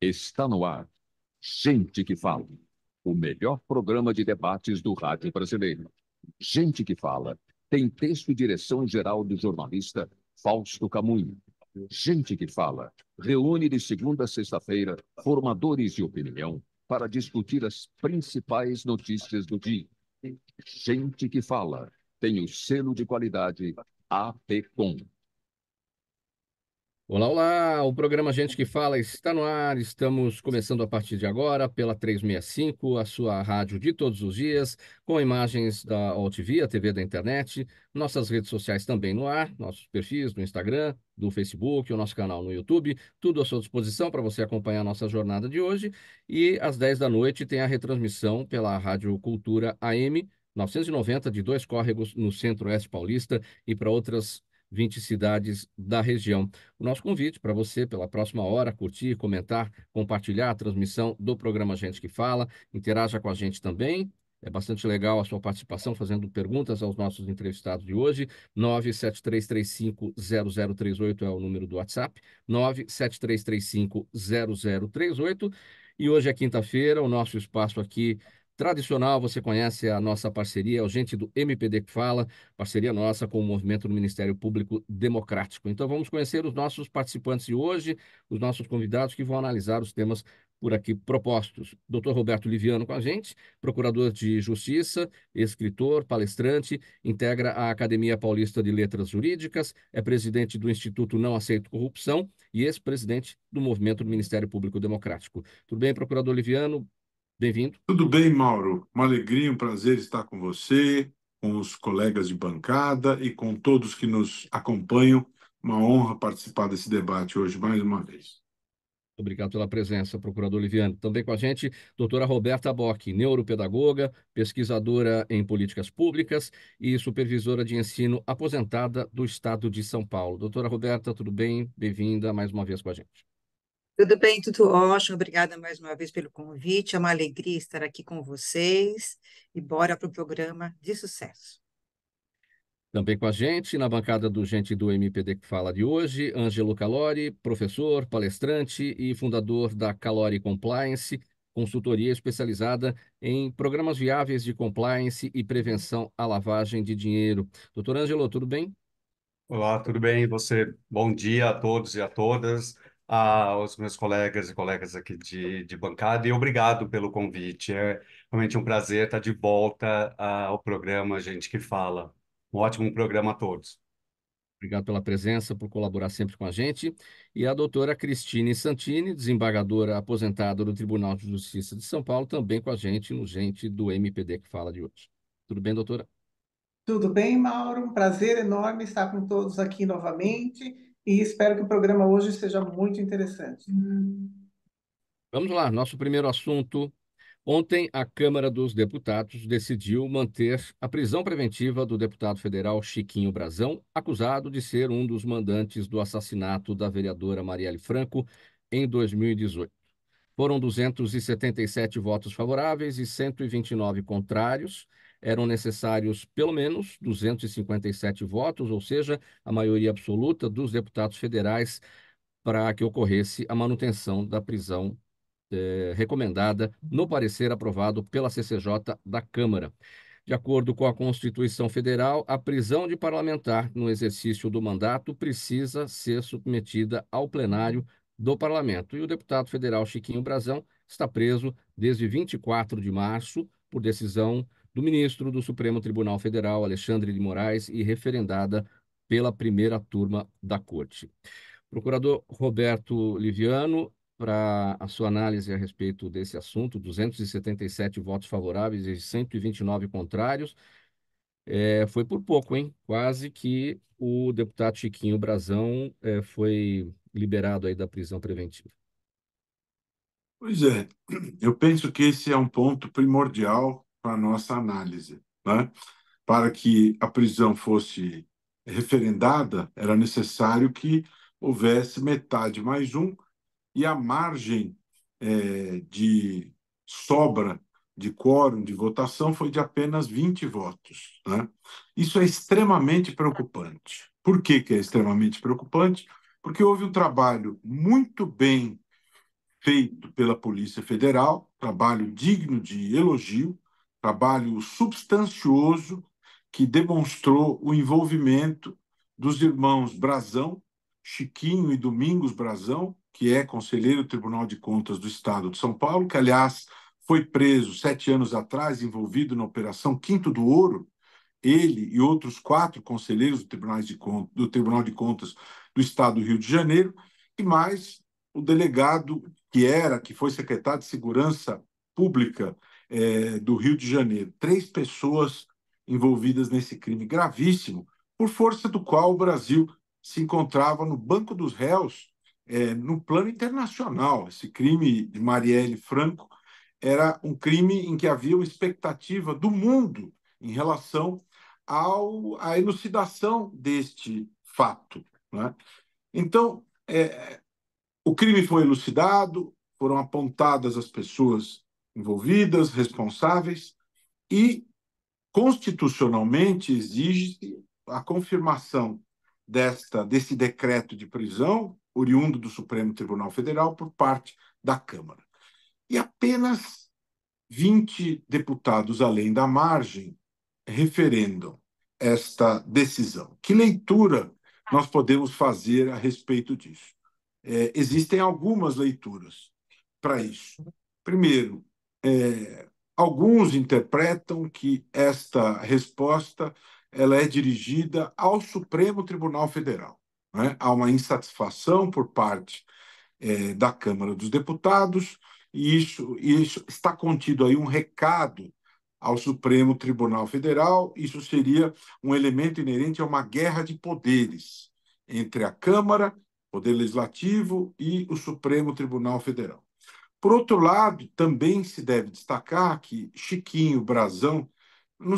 Está no ar. Gente que Fala. O melhor programa de debates do rádio brasileiro. Gente que Fala. Tem texto e direção geral do jornalista Fausto Camunho. Gente que Fala. Reúne de segunda a sexta-feira formadores de opinião para discutir as principais notícias do dia. Gente que Fala. Tem o selo de qualidade APCOM. Olá, olá! O programa Gente que Fala está no ar. Estamos começando a partir de agora pela 365, a sua rádio de todos os dias, com imagens da OutV, a TV da internet, nossas redes sociais também no ar, nossos perfis no Instagram, do Facebook, o nosso canal no YouTube, tudo à sua disposição para você acompanhar a nossa jornada de hoje. E às 10 da noite tem a retransmissão pela Rádio Cultura AM 990 de Dois Córregos, no Centro-Oeste Paulista e para outras 20 cidades da região. O nosso convite para você, pela próxima hora, curtir, comentar, compartilhar a transmissão do programa Gente que Fala, interaja com a gente também. É bastante legal a sua participação, fazendo perguntas aos nossos entrevistados de hoje. 973350038 é o número do WhatsApp, 973350038. E hoje é quinta-feira, o nosso espaço aqui tradicional, você conhece a nossa parceria, é o Gente do MPD que Fala, parceria nossa com o Movimento do Ministério Público Democrático. Então vamos conhecer os nossos participantes de hoje, os nossos convidados que vão analisar os temas por aqui propostos. Dr. Roberto Liviano com a gente, procurador de Justiça, escritor, palestrante, integra a Academia Paulista de Letras Jurídicas, é presidente do Instituto Não Aceito Corrupção e ex-presidente do Movimento do Ministério Público Democrático. Tudo bem, procurador Liviano? Bem-vindo. Tudo bem, Mauro? Uma alegria, um prazer estar com você, com os colegas de bancada e com todos que nos acompanham. Uma honra participar desse debate hoje, mais uma vez. Obrigado pela presença, procurador Liviano. Também com a gente, doutora Roberta Bock, neuropedagoga, pesquisadora em políticas públicas e supervisora de ensino aposentada do Estado de São Paulo. Doutora Roberta, tudo bem? Bem-vinda mais uma vez com a gente. Tudo bem, tudo ótimo. Obrigada mais uma vez pelo convite. É uma alegria estar aqui com vocês e bora para o programa de sucesso. Também com a gente, na bancada do Gente do MPD que Fala de hoje, Ângelo Calori, professor, palestrante e fundador da Calori Compliance, consultoria especializada em programas viáveis de compliance e prevenção à lavagem de dinheiro. Doutor Ângelo, tudo bem? Olá, tudo bem? E você? Bom dia a todos e a todas, aos meus colegas e colegas aqui de bancada, e obrigado pelo convite. É realmente um prazer estar de volta ao programa Gente que Fala. Um ótimo programa a todos. Obrigado pela presença, por colaborar sempre com a gente. E a doutora Cristine Santini, desembargadora aposentada do Tribunal de Justiça de São Paulo, também com a gente no Gente do MPD que Fala de hoje. Tudo bem, doutora? Tudo bem, Mauro? Um prazer enorme estar com todos aqui novamente e espero que o programa hoje seja muito interessante. Vamos lá, nosso primeiro assunto. Ontem, a Câmara dos Deputados decidiu manter a prisão preventiva do deputado federal Chiquinho Brazão, acusado de ser um dos mandantes do assassinato da vereadora Marielle Franco em 2018. Foram 277 votos favoráveis e 129 contrários. Eram necessários pelo menos 257 votos, ou seja, a maioria absoluta dos deputados federais, para que ocorresse a manutenção da prisão recomendada no parecer aprovado pela CCJ da Câmara. De acordo com a Constituição Federal, a prisão de parlamentar no exercício do mandato precisa ser submetida ao plenário do Parlamento. E o deputado federal Chiquinho Brazão está preso desde 24 de março por decisão do ministro do Supremo Tribunal Federal, Alexandre de Moraes, e referendada pela primeira turma da Corte. Procurador Roberto Liviano, para a sua análise a respeito desse assunto, 277 votos favoráveis e 129 contrários, foi por pouco, hein? Quase que o deputado Chiquinho Brazão foi liberado aí da prisão preventiva. Pois é, eu penso que esse é um ponto primordial para a nossa análise, né? Para que a prisão fosse referendada, era necessário que houvesse metade mais um, e a margem de sobra de quórum de votação foi de apenas 20 votos, né? Isso é extremamente preocupante. Por que que é extremamente preocupante? Porque houve um trabalho muito bem feito pela Polícia Federal, trabalho digno de elogio, trabalho substancioso que demonstrou o envolvimento dos irmãos Brazão, Chiquinho e Domingos Brazão, que é conselheiro do Tribunal de Contas do Estado de São Paulo, que, aliás, foi preso 7 anos atrás, envolvido na Operação Quinto do Ouro, ele e outros 4 conselheiros do Tribunal de Contas do Estado do Rio de Janeiro, e mais o delegado que foi secretário de Segurança Pública do Rio de Janeiro. 3 pessoas envolvidas nesse crime gravíssimo, por força do qual o Brasil se encontrava no banco dos réus no plano internacional. Esse crime de Marielle Franco era um crime em que havia uma expectativa do mundo em relação à elucidação deste fato, né? Então, o crime foi elucidado, foram apontadas as pessoas envolvidas, responsáveis, e constitucionalmente exige-se a confirmação desse decreto de prisão, oriundo do Supremo Tribunal Federal, por parte da Câmara. E apenas 20 deputados além da margem referendam esta decisão. Que leitura nós podemos fazer a respeito disso? Existem algumas leituras para isso. Primeiro, alguns interpretam que esta resposta ela é dirigida ao Supremo Tribunal Federal, né? Há uma insatisfação por parte da Câmara dos Deputados, e isso está contido aí um recado ao Supremo Tribunal Federal. Isso seria um elemento inerente a uma guerra de poderes entre a Câmara, Poder Legislativo, e o Supremo Tribunal Federal. Por outro lado, também se deve destacar que Chiquinho Brazão não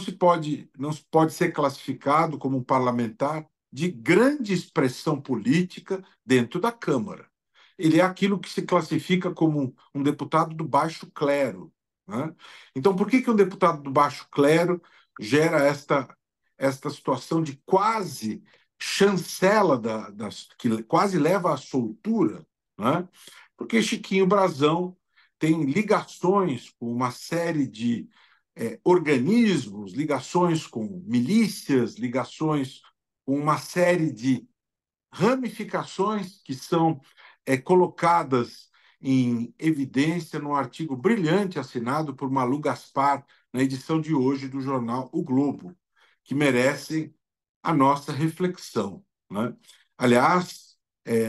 pode ser classificado como um parlamentar de grande expressão política dentro da Câmara. Ele é aquilo que se classifica como um deputado do baixo clero, né? Então, por que um deputado do baixo clero gera esta situação de quase chancela, que quase leva à soltura, né? Porque Chiquinho Brazão tem ligações com uma série de organismos, ligações com milícias, ligações com uma série de ramificações que são colocadas em evidência no artigo brilhante assinado por Malu Gaspar na edição de hoje do jornal O Globo, que merecem a nossa reflexão, né? Aliás,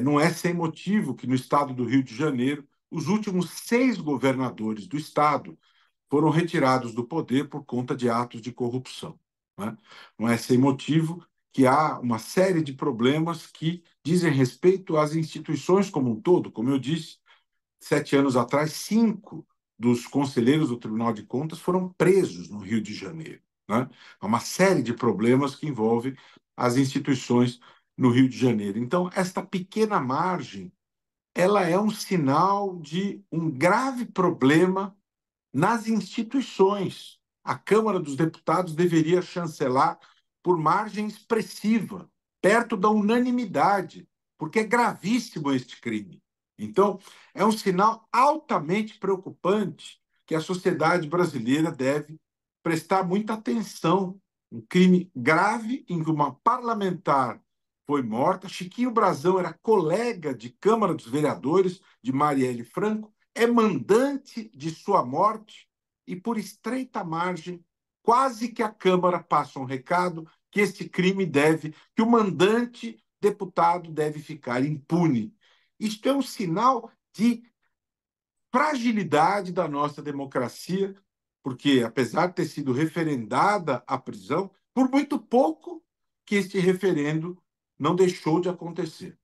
não é sem motivo que no estado do Rio de Janeiro os últimos 6 governadores do estado foram retirados do poder por conta de atos de corrupção, né? Não é sem motivo que há uma série de problemas que dizem respeito às instituições como um todo. Como eu disse, 7 anos atrás, 5 dos conselheiros do Tribunal de Contas foram presos no Rio de Janeiro, né? Há uma série de problemas que envolvem as instituições no Rio de Janeiro. Então, esta pequena margem, ela é um sinal de um grave problema nas instituições. A Câmara dos Deputados deveria chancelar por margem expressiva, perto da unanimidade, porque é gravíssimo este crime. Então, é um sinal altamente preocupante que a sociedade brasileira deve prestar muita atenção. Um crime grave em que uma parlamentar foi morta. Chiquinho Brazão era colega de Câmara dos Vereadores de Marielle Franco, é mandante de sua morte, e por estreita margem, quase que a Câmara passa um recado que que o mandante deputado deve ficar impune. Isto é um sinal de fragilidade da nossa democracia, porque, apesar de ter sido referendada a prisão, por muito pouco que este referendo não deixou de acontecer.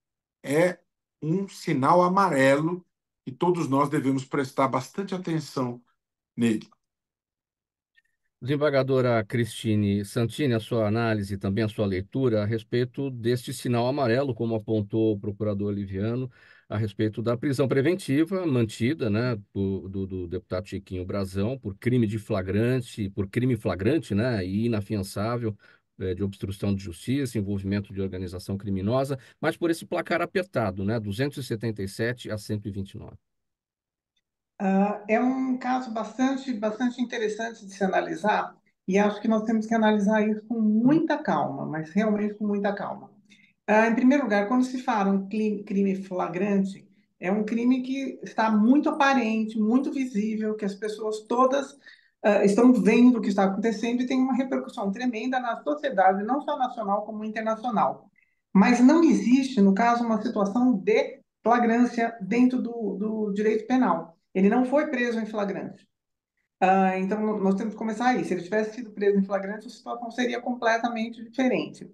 É um sinal amarelo e todos nós devemos prestar bastante atenção nele. Desembargadora Cristine Santini, a sua análise, também a sua leitura a respeito deste sinal amarelo, como apontou o procurador Liviano, a respeito da prisão preventiva mantida, né, do deputado Chiquinho Brazão por crime flagrante, né, e inafiançável, de obstrução de justiça, envolvimento de organização criminosa, mas por esse placar apertado, né, 277 a 129. É um caso bastante interessante de se analisar, e acho que nós temos que analisar isso com muita calma, mas realmente com muita calma. Em primeiro lugar, quando se fala um crime flagrante, é um crime que está muito aparente, muito visível, que as pessoas todas estão vendo o que está acontecendo e tem uma repercussão tremenda na sociedade, não só nacional como internacional. Mas não existe, no caso, uma situação de flagrância dentro do direito penal. Ele não foi preso em flagrante. Então, nós temos que começar aí. Se ele tivesse sido preso em flagrante, a situação seria completamente diferente.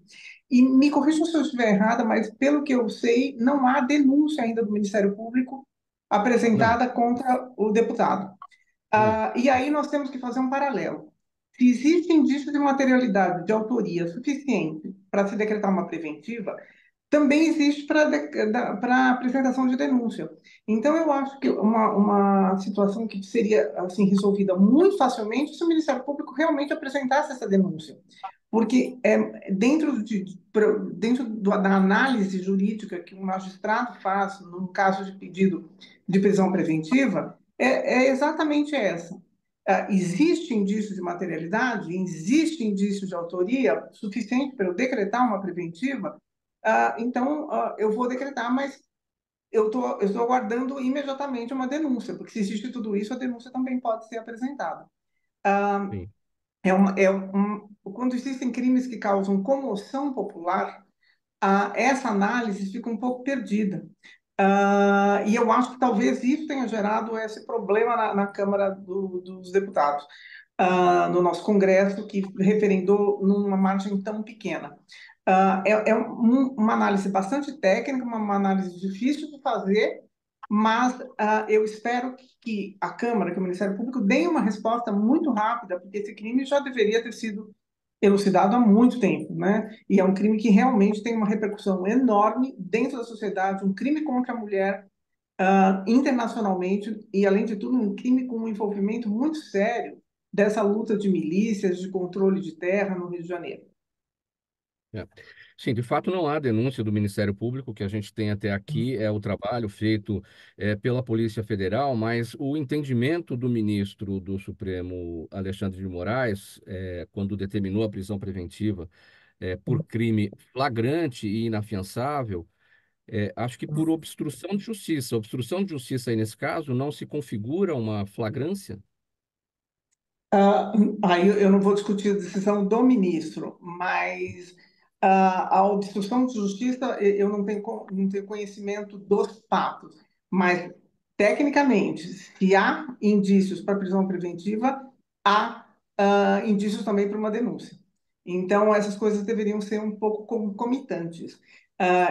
E me corrijam se eu estiver errada, mas pelo que eu sei, não há denúncia ainda do Ministério Público Não, apresentada contra o deputado. não. E aí nós temos que fazer um paralelo. Se existe indício de materialidade, de autoria suficiente para se decretar uma preventiva, também existe para apresentação de denúncia. Então, eu acho que uma situação que seria assim resolvida muito facilmente se o Ministério Público realmente apresentasse essa denúncia. Porque da análise jurídica que um magistrado faz no caso de pedido de prisão preventiva, é exatamente essa. Existe indício de materialidade, existe indício de autoria suficiente para eu decretar uma preventiva, então eu vou decretar, mas eu estou aguardando imediatamente uma denúncia, porque se existe tudo isso, a denúncia também pode ser apresentada. Sim. Quando existem crimes que causam comoção popular, essa análise fica um pouco perdida. E eu acho que talvez isso tenha gerado esse problema na Câmara dos Deputados, no nosso Congresso, que referendou numa margem tão pequena. Uma análise bastante técnica, uma análise difícil de fazer, mas eu espero que a Câmara, que o Ministério Público, dê uma resposta muito rápida, porque esse crime já deveria ter sido elucidado há muito tempo, né? E é um crime que realmente tem uma repercussão enorme dentro da sociedade, um crime contra a mulher, internacionalmente, e, além de tudo, um crime com um envolvimento muito sério dessa luta de milícias, de controle de terra no Rio de Janeiro. É. Sim, de fato não há denúncia do Ministério Público. O que a gente tem até aqui é o trabalho feito pela Polícia Federal, mas o entendimento do ministro do Supremo, Alexandre de Moraes, quando determinou a prisão preventiva por crime flagrante e inafiançável, acho que por obstrução de justiça. Obstrução de justiça aí, nesse caso, não se configura uma flagrância? Aí eu não vou discutir a decisão do ministro, mas a obstrução de justiça, eu não tenho conhecimento dos fatos, mas, tecnicamente, se há indícios para prisão preventiva, há indícios também para uma denúncia. Então, essas coisas deveriam ser um pouco concomitantes.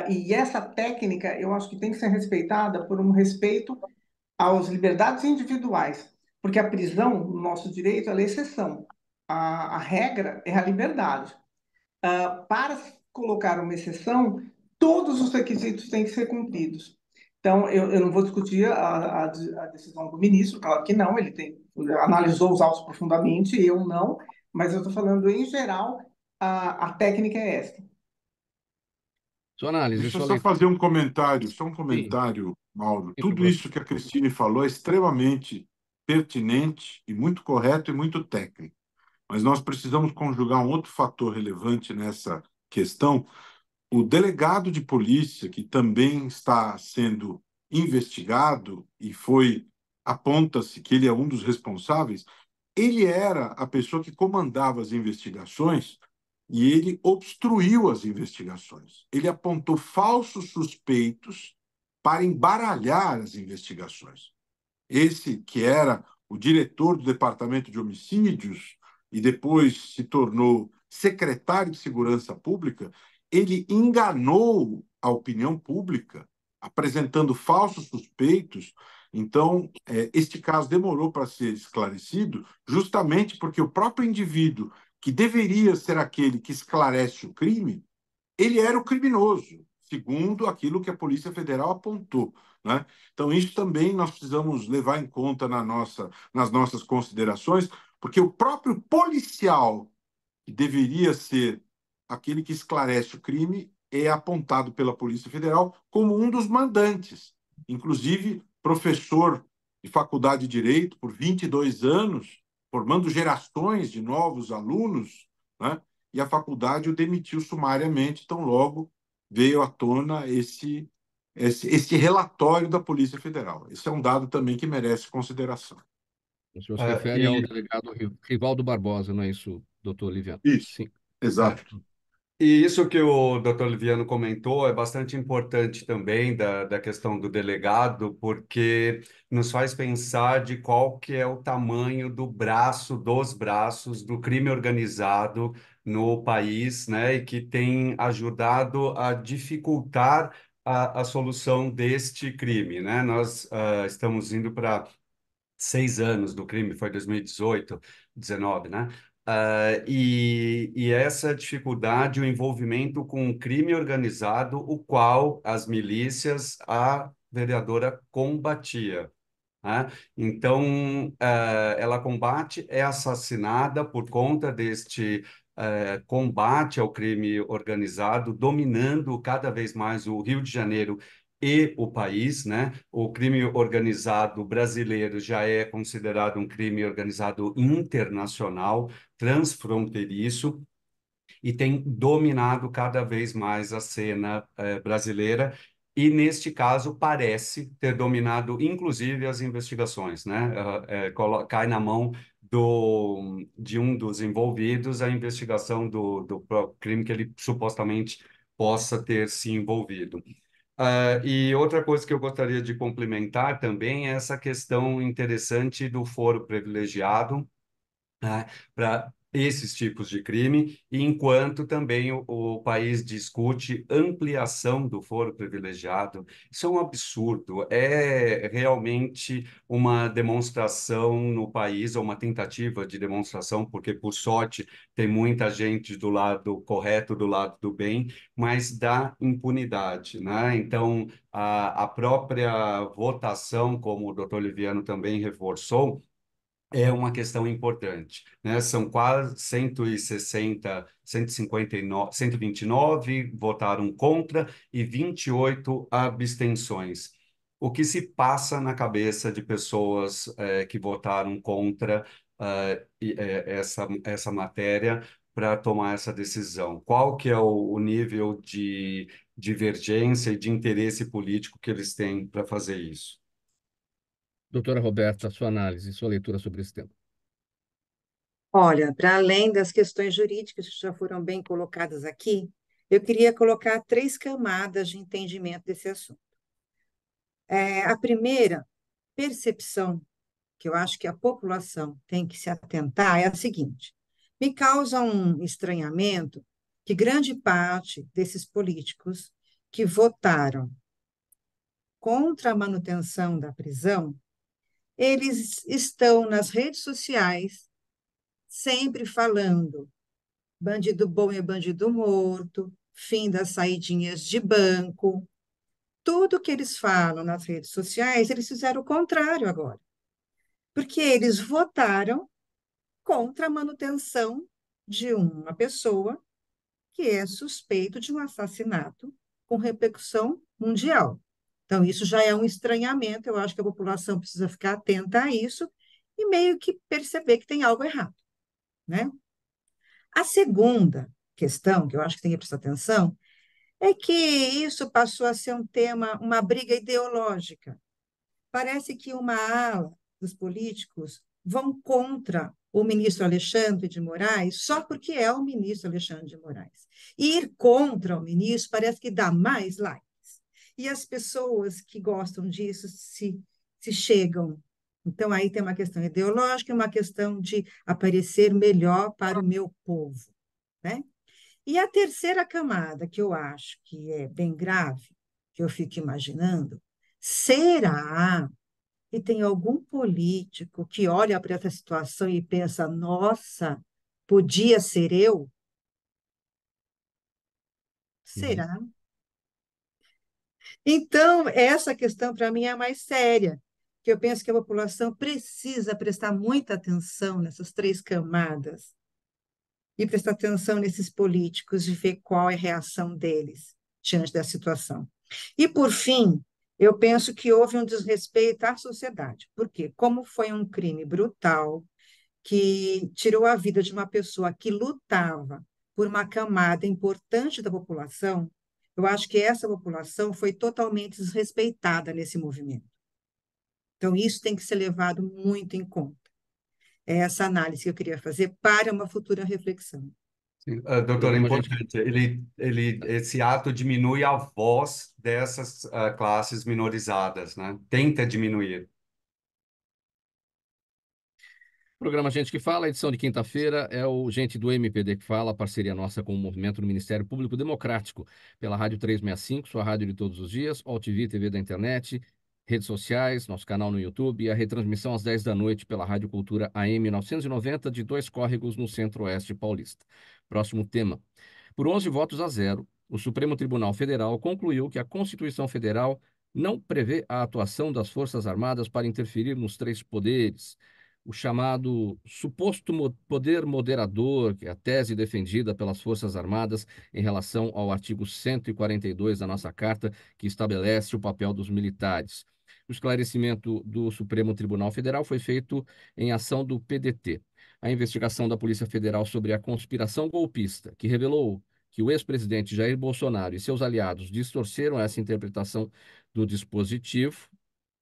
E essa técnica, eu acho que tem que ser respeitada por um respeito às liberdades individuais, porque a prisão, no nosso direito, ela é exceção. A regra é a liberdade. Para se colocar uma exceção, todos os requisitos têm que ser cumpridos. Então, eu não vou discutir a decisão do ministro, claro que não, analisou os autos profundamente, eu não, mas eu estou falando, em geral, a técnica é esta. Sua análise, Deixa eu sua só leitura. fazer um comentário, Sim, Mauro. sem Tudo problema. isso que a Cristine falou é extremamente pertinente e muito correto e muito técnico. Mas nós precisamos conjugar um outro fator relevante nessa questão. O delegado de polícia, que também está sendo investigado e aponta-se que ele é um dos responsáveis, ele era a pessoa que comandava as investigações e ele obstruiu as investigações. Ele apontou falsos suspeitos para embaralhar as investigações. Esse que era o diretor do Departamento de Homicídios e depois se tornou secretário de Segurança Pública, ele enganou a opinião pública, apresentando falsos suspeitos. Então, este caso demorou para ser esclarecido, justamente porque o próprio indivíduo, que deveria ser aquele que esclarece o crime, ele era o criminoso, segundo aquilo que a Polícia Federal apontou, né? Então, isso também nós precisamos levar em conta nas nossas considerações, porque o próprio policial, que deveria ser aquele que esclarece o crime, é apontado pela Polícia Federal como um dos mandantes. Inclusive, professor de faculdade de Direito por 22 anos, formando gerações de novos alunos, né? E a faculdade o demitiu sumariamente, tão logo veio à tona esse relatório da Polícia Federal. Esse é um dado também que merece consideração. O senhor se refere ao delegado Rivaldo Barbosa, não é isso, doutor Liviano? Isso, Sim. exato. E isso que o doutor Liviano comentou é bastante importante também da questão do delegado, porque nos faz pensar de qual que é o tamanho dos braços do crime organizado no país, né, e que tem ajudado a dificultar a solução deste crime, né? Nós estamos indo para 6 anos do crime, foi 2018, 19, né? E essa dificuldade, o envolvimento com o crime organizado, o qual as milícias, a vereadora combatia, né? Então, ela combate, é assassinada por conta deste combate ao crime organizado, dominando cada vez mais o Rio de Janeiro e o país, né? O crime organizado brasileiro já é considerado um crime organizado internacional, transfronteiriço, e tem dominado cada vez mais a cena brasileira, e neste caso parece ter dominado inclusive as investigações, né? Cai na mão de um dos envolvidos a investigação do crime que ele supostamente possa ter se envolvido. E outra coisa que eu gostaria de complementar também é essa questão interessante do foro privilegiado, né, para esses tipos de crime, enquanto também o país discute ampliação do foro privilegiado. Isso é um absurdo, é realmente uma demonstração no país, ou uma tentativa de demonstração, porque, por sorte, tem muita gente do lado correto, do lado do bem, mas da impunidade, né? Então, a própria votação, como o doutor Liviano também reforçou, é uma questão importante, né? São quase 160, 159, 129 votaram contra e 28 abstenções. O que se passa na cabeça de pessoas que votaram contra essa matéria para tomar essa decisão? Qual que é o nível de divergência e de interesse político que eles têm para fazer isso? Doutora Roberta, sua análise, sua leitura sobre esse tema. Olha, para além das questões jurídicas que já foram bem colocadas aqui, eu queria colocar 3 camadas de entendimento desse assunto. A primeira percepção que eu acho que a população tem que se atentar é a seguinte: me causa um estranhamento que grande parte desses políticos que votaram contra a manutenção da prisão, eles estão nas redes sociais sempre falando bandido bom é bandido morto, fim das saidinhas de banco. Tudo que eles falam nas redes sociais, eles fizeram o contrário agora, porque eles votaram contra a manutenção de uma pessoa que é suspeito de um assassinato com repercussão mundial. Então, isso já é um estranhamento, eu acho que a população precisa ficar atenta a isso e meio que perceber que tem algo errado, né? A segunda questão, que eu acho que tem que prestar atenção, é que isso passou a ser um tema, uma briga ideológica. Parece que uma ala dos políticos vão contra o ministro Alexandre de Moraes só porque é o ministro Alexandre de Moraes. E ir contra o ministro parece que dá mais likes. E as pessoas que gostam disso se chegam. Então, aí tem uma questão ideológica e uma questão de aparecer melhor para o meu povo, né? E a terceira camada, que eu acho que é bem grave, que eu fico imaginando, será que tem algum político que olha para essa situação e pensa, nossa, podia ser eu? Uhum. Será? Então, essa questão, para mim, é a mais séria, que eu penso que a população precisa prestar muita atenção nessas 3 camadas e prestar atenção nesses políticos e ver qual é a reação deles diante da situação. E, por fim, Eu penso que houve um desrespeito à sociedade. Por quê? Como foi um crime brutal que tirou a vida de uma pessoa que lutava por uma camada importante da população, eu acho que essa população foi totalmente desrespeitada nesse movimento. Então, isso tem que ser levado muito em conta. É essa análise que eu queria fazer para uma futura reflexão. Sim. Doutor, é Programa Gente que importante. Esse ato diminui a voz dessas classes minorizadas, né? Tenta diminuir. Programa Gente que Fala, edição de quinta-feira, é o Gente do MPD que Fala, parceria nossa com o Movimento do Ministério Público Democrático, pela Rádio 365, sua rádio de todos os dias, TV, TV da internet, redes sociais, nosso canal no YouTube e a retransmissão às 10 da noite pela Rádio Cultura AM 990 de Dois Córregos, no Centro-Oeste paulista. Próximo tema. Por 11 votos a 0, o Supremo Tribunal Federal concluiu que a Constituição Federal não prevê a atuação das Forças Armadas para interferir nos três poderes. O chamado suposto poder moderador, que é a tese defendida pelas Forças Armadas em relação ao artigo 142 da nossa Carta, que estabelece o papel dos militares. O esclarecimento do Supremo Tribunal Federal foi feito em ação do PDT. A investigação da Polícia Federal sobre a conspiração golpista, que revelou que o ex-presidente Jair Bolsonaro e seus aliados distorceram essa interpretação do dispositivo,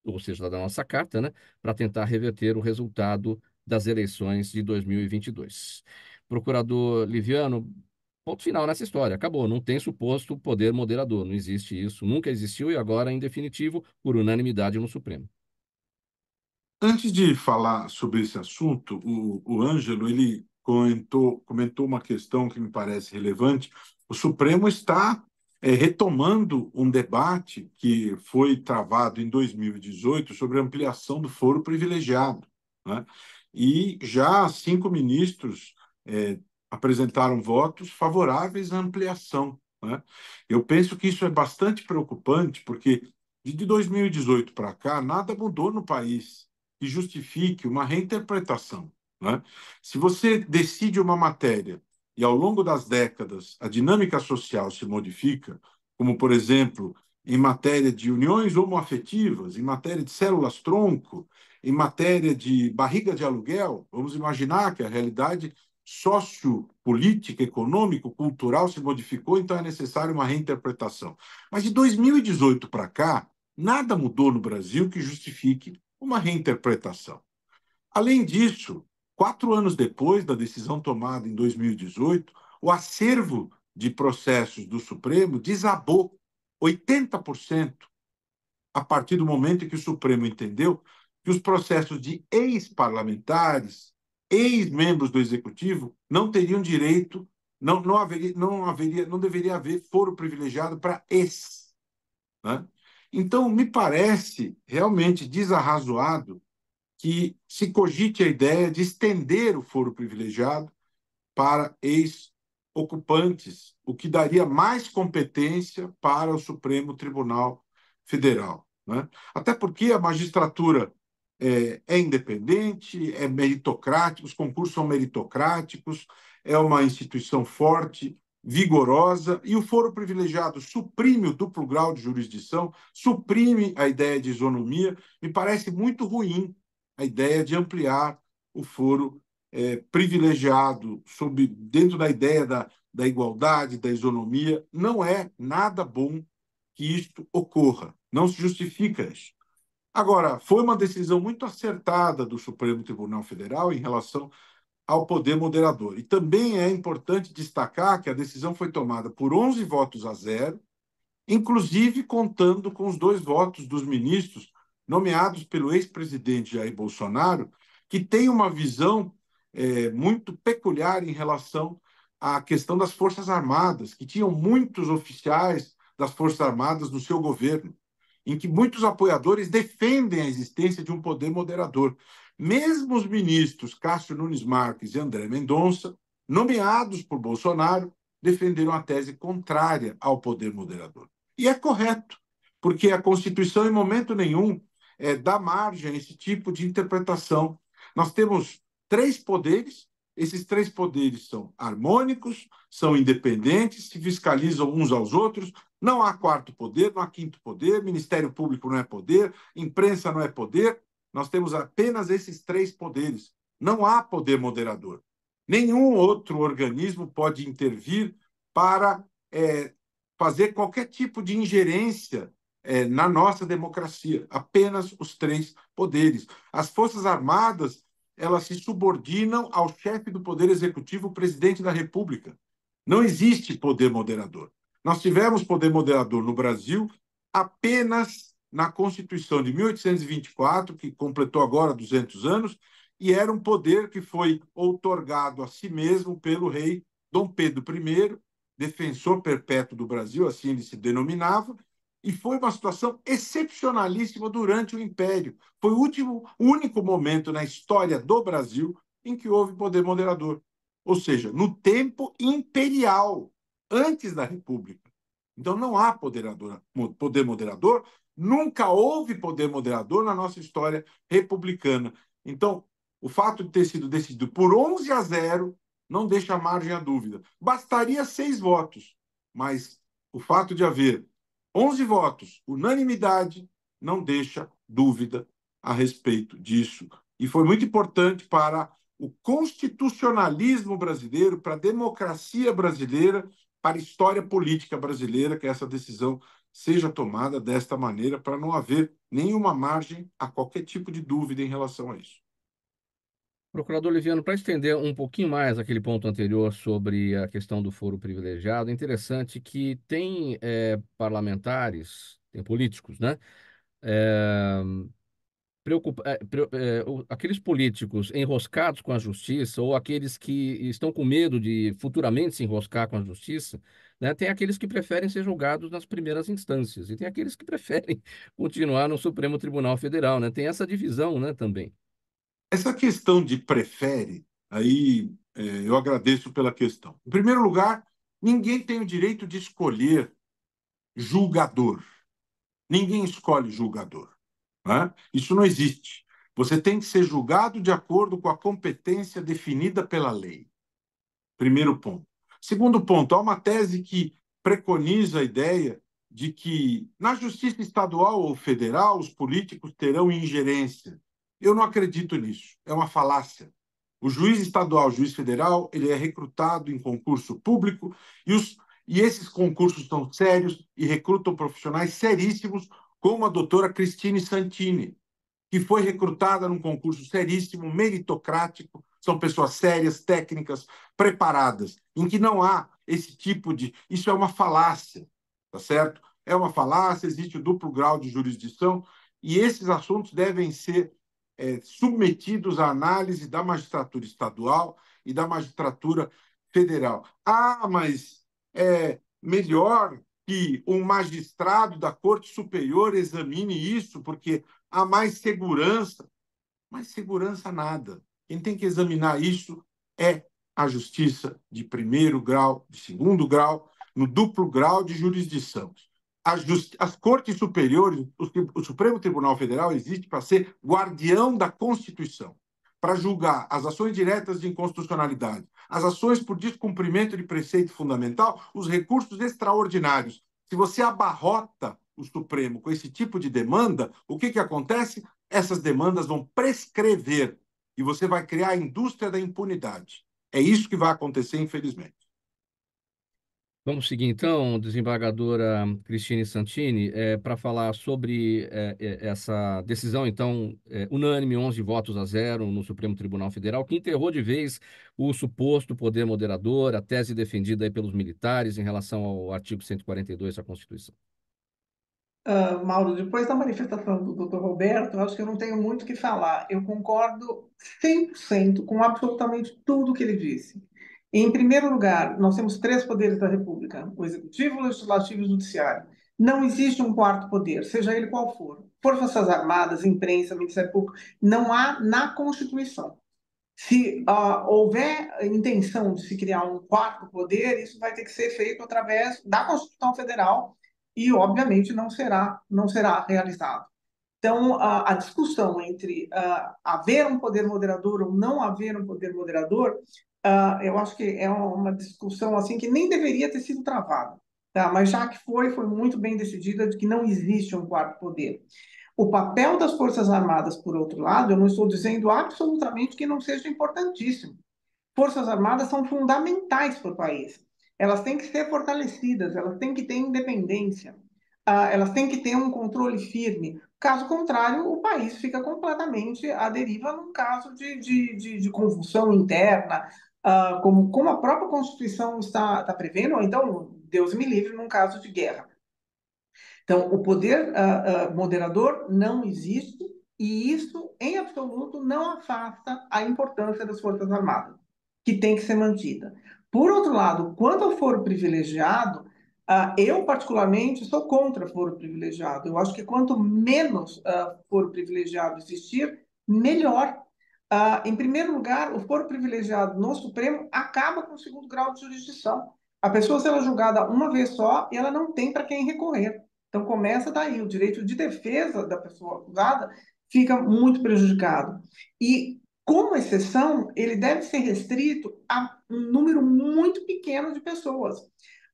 ou seja, da nossa carta, né, para tentar reverter o resultado das eleições de 2022. Procurador Liviano, ponto final nessa história. Acabou, não tem suposto poder moderador, não existe isso, nunca existiu e agora, em definitivo, por unanimidade no Supremo. Antes de falar sobre esse assunto, o Ângelo ele comentou uma questão que me parece relevante. O Supremo está retomando um debate que foi travado em 2018 sobre a ampliação do foro privilegiado, né? E já 5 ministros apresentaram votos favoráveis à ampliação, né? Eu penso que isso é bastante preocupante, porque de 2018 para cá, nada mudou no país que justifique uma reinterpretação, né? Se você decide uma matéria e ao longo das décadas a dinâmica social se modifica, como por exemplo em matéria de uniões homoafetivas, em matéria de células-tronco, em matéria de barriga de aluguel, vamos imaginar que a realidade sociopolítica, econômico, cultural se modificou, então é necessário uma reinterpretação. Mas de 2018 para cá, nada mudou no Brasil que justifique uma reinterpretação. Além disso, 4 anos depois da decisão tomada em 2018, o acervo de processos do Supremo desabou 80% a partir do momento em que o Supremo entendeu que os processos de ex-parlamentares, ex-membros do Executivo, não teriam direito, não deveria haver foro privilegiado para ex, né? Então, me parece realmente desarrazoado que se cogite a ideia de estender o foro privilegiado para ex-ocupantes, o que daria mais competência para o Supremo Tribunal Federal, né? Até porque a magistratura é independente, é meritocrática, os concursos são meritocráticos, é uma instituição forte, vigorosa, e o foro privilegiado suprime o duplo grau de jurisdição, suprime a ideia de isonomia. Me parece muito ruim a ideia de ampliar o foro privilegiado dentro da ideia da igualdade, da isonomia. Não é nada bom que isto ocorra, não se justifica isso. Agora, foi uma decisão muito acertada do Supremo Tribunal Federal em relação ao poder moderador. E também é importante destacar que a decisão foi tomada por 11 votos a 0, inclusive contando com os 2 votos dos ministros nomeados pelo ex-presidente Jair Bolsonaro, que tem uma visão muito peculiar em relação à questão das Forças Armadas, que tinham muitos oficiais das Forças Armadas no seu governo, em que muitos apoiadores defendem a existência de um poder moderador. Mesmo os ministros Cássio Nunes Marques e André Mendonça, nomeados por Bolsonaro, defenderam a tese contrária ao poder moderador. E é correto, porque a Constituição, em momento nenhum, dá margem a esse tipo de interpretação. Nós temos 3 poderes esses três poderes são harmônicos, são independentes, se fiscalizam uns aos outros, não há quarto poder, não há quinto poder, Ministério Público não é poder, imprensa não é poder, nós temos apenas esses três poderes. Não há poder moderador. Nenhum outro organismo pode intervir para fazer qualquer tipo de ingerência na nossa democracia. Apenas os três poderes. As Forças Armadas, elas se subordinam ao chefe do Poder Executivo, o presidente da República. Não existe poder moderador. Nós tivemos poder moderador no Brasil apenas na Constituição de 1824, que completou agora 200 anos, e era um poder que foi outorgado a si mesmo pelo rei Dom Pedro I, defensor perpétuo do Brasil, assim ele se denominava, e foi uma situação excepcionalíssima durante o Império. Foi o único momento na história do Brasil em que houve poder moderador. Ou seja, no tempo imperial, antes da República. Então, não há poder moderador, nunca houve poder moderador na nossa história republicana. Então, o fato de ter sido decidido por 11-0 não deixa margem à dúvida. Bastaria 6 votos, mas o fato de haver 11 votos, unanimidade, não deixa dúvida a respeito disso. E foi muito importante para o constitucionalismo brasileiro, para a democracia brasileira, para a história política brasileira, que essa decisão seja tomada desta maneira, para não haver nenhuma margem a qualquer tipo de dúvida em relação a isso. Procurador Liviano, para estender um pouquinho mais aquele ponto anterior sobre a questão do foro privilegiado, é interessante que tem parlamentares, tem políticos, né? É, aqueles políticos enroscados com a justiça ou aqueles que estão com medo de futuramente se enroscar com a justiça, né? Tem aqueles que preferem ser julgados nas primeiras instâncias e tem aqueles que preferem continuar no Supremo Tribunal Federal, né? Tem essa divisão, né, também. Essa questão de prefere, aí eu agradeço pela questão. Em primeiro lugar, ninguém tem o direito de escolher julgador. Ninguém escolhe julgador. Né? Isso não existe. Você tem que ser julgado de acordo com a competência definida pela lei. Primeiro ponto. Segundo ponto, há uma tese que preconiza a ideia de que na justiça estadual ou federal os políticos terão ingerência. Eu não acredito nisso. É uma falácia. O juiz estadual, o juiz federal, ele é recrutado em concurso público e esses concursos são sérios e recrutam profissionais seríssimos, como a doutora Cristine Santini, que foi recrutada num concurso seríssimo, meritocrático, são pessoas sérias, técnicas, preparadas, em que não há esse tipo de... Isso é uma falácia, tá certo? É uma falácia, existe o duplo grau de jurisdição, e esses assuntos devem ser submetidos à análise da magistratura estadual e da magistratura federal. Ah, mas é melhor que um magistrado da Corte Superior examine isso, porque há mais segurança. Mais segurança nada. Quem tem que examinar isso é a justiça de primeiro grau, de segundo grau, no duplo grau de jurisdição. As cortes superiores, o Supremo Tribunal Federal existe para ser guardião da Constituição, para julgar as ações diretas de inconstitucionalidade, as ações por descumprimento de preceito fundamental, os recursos extraordinários. Se você abarrota o Supremo com esse tipo de demanda, o que acontece? Essas demandas vão prescrever e você vai criar a indústria da impunidade. É isso que vai acontecer, infelizmente. Vamos seguir, então, desembargadora Cristine Santini, para falar sobre essa decisão, então, unânime, 11 votos a 0 no Supremo Tribunal Federal, que enterrou de vez o suposto poder moderador, a tese defendida aí pelos militares em relação ao artigo 142 da Constituição. Mauro, depois da manifestação do Dr. Roberto, eu acho que eu não tenho muito o que falar. Eu concordo 100% com absolutamente tudo que ele disse. Em primeiro lugar, nós temos 3 poderes da República: o Executivo, o Legislativo e o Judiciário. Não existe um quarto poder, seja ele qual for. Forças Armadas, imprensa, Ministério Público, não há na Constituição. Se houver intenção de se criar um quarto poder, isso vai ter que ser feito através da Constituição Federal e, obviamente, não será realizado. Então, a discussão entre haver um poder moderador ou não haver um poder moderador, eu acho que é uma discussão assim que nem deveria ter sido travada, tá? Mas já que foi muito bem decidida de que não existe um quarto poder. O papel das Forças Armadas, por outro lado, eu não estou dizendo absolutamente que não seja importantíssimo. Forças Armadas são fundamentais para o país. Elas têm que ser fortalecidas, elas têm que ter independência, elas têm que ter um controle firme. Caso contrário, o país fica completamente à deriva num caso de convulsão interna, como a própria Constituição está prevendo, ou então, Deus me livre, num caso de guerra. Então, o poder moderador não existe e isso, em absoluto, não afasta a importância das Forças Armadas, que tem que ser mantida. Por outro lado, quanto ao foro privilegiado, eu, particularmente, sou contra foro privilegiado. Eu acho que quanto menos foro privilegiado existir, melhor. Em primeiro lugar, o foro privilegiado no Supremo acaba com o segundo grau de jurisdição. A pessoa será julgada uma vez só e ela não tem para quem recorrer. Então, começa daí. O direito de defesa da pessoa acusada fica muito prejudicado. E, como exceção, ele deve ser restrito a um número muito pequeno de pessoas.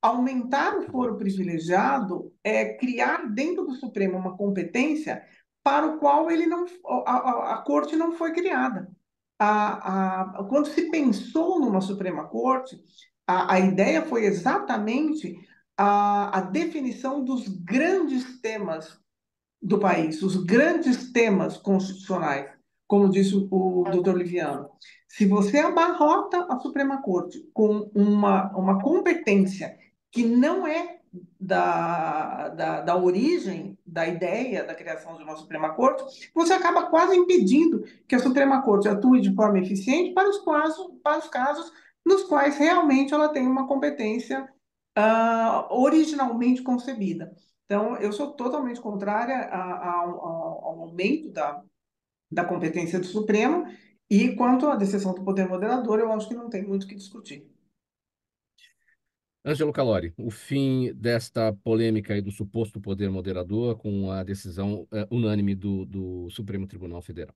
Aumentar o foro privilegiado é criar dentro do Supremo uma competência para o qual ele não, a corte não foi criada. Quando se pensou numa Suprema Corte, a ideia foi exatamente a definição dos grandes temas do país, os grandes temas constitucionais, como disse o doutor Liviano. Se você abarrota a Suprema Corte com uma competência que não é da origem da ideia da criação de uma Suprema Corte, você acaba quase impedindo que a Suprema Corte atue de forma eficiente para os casos nos quais realmente ela tem uma competência originalmente concebida. Então, eu sou totalmente contrária ao aumento da competência do Supremo e quanto à decisão do poder moderador, eu acho que não tem muito o que discutir. Ângelo Calori, o fim desta polêmica aí do suposto poder moderador com a decisão unânime do Supremo Tribunal Federal.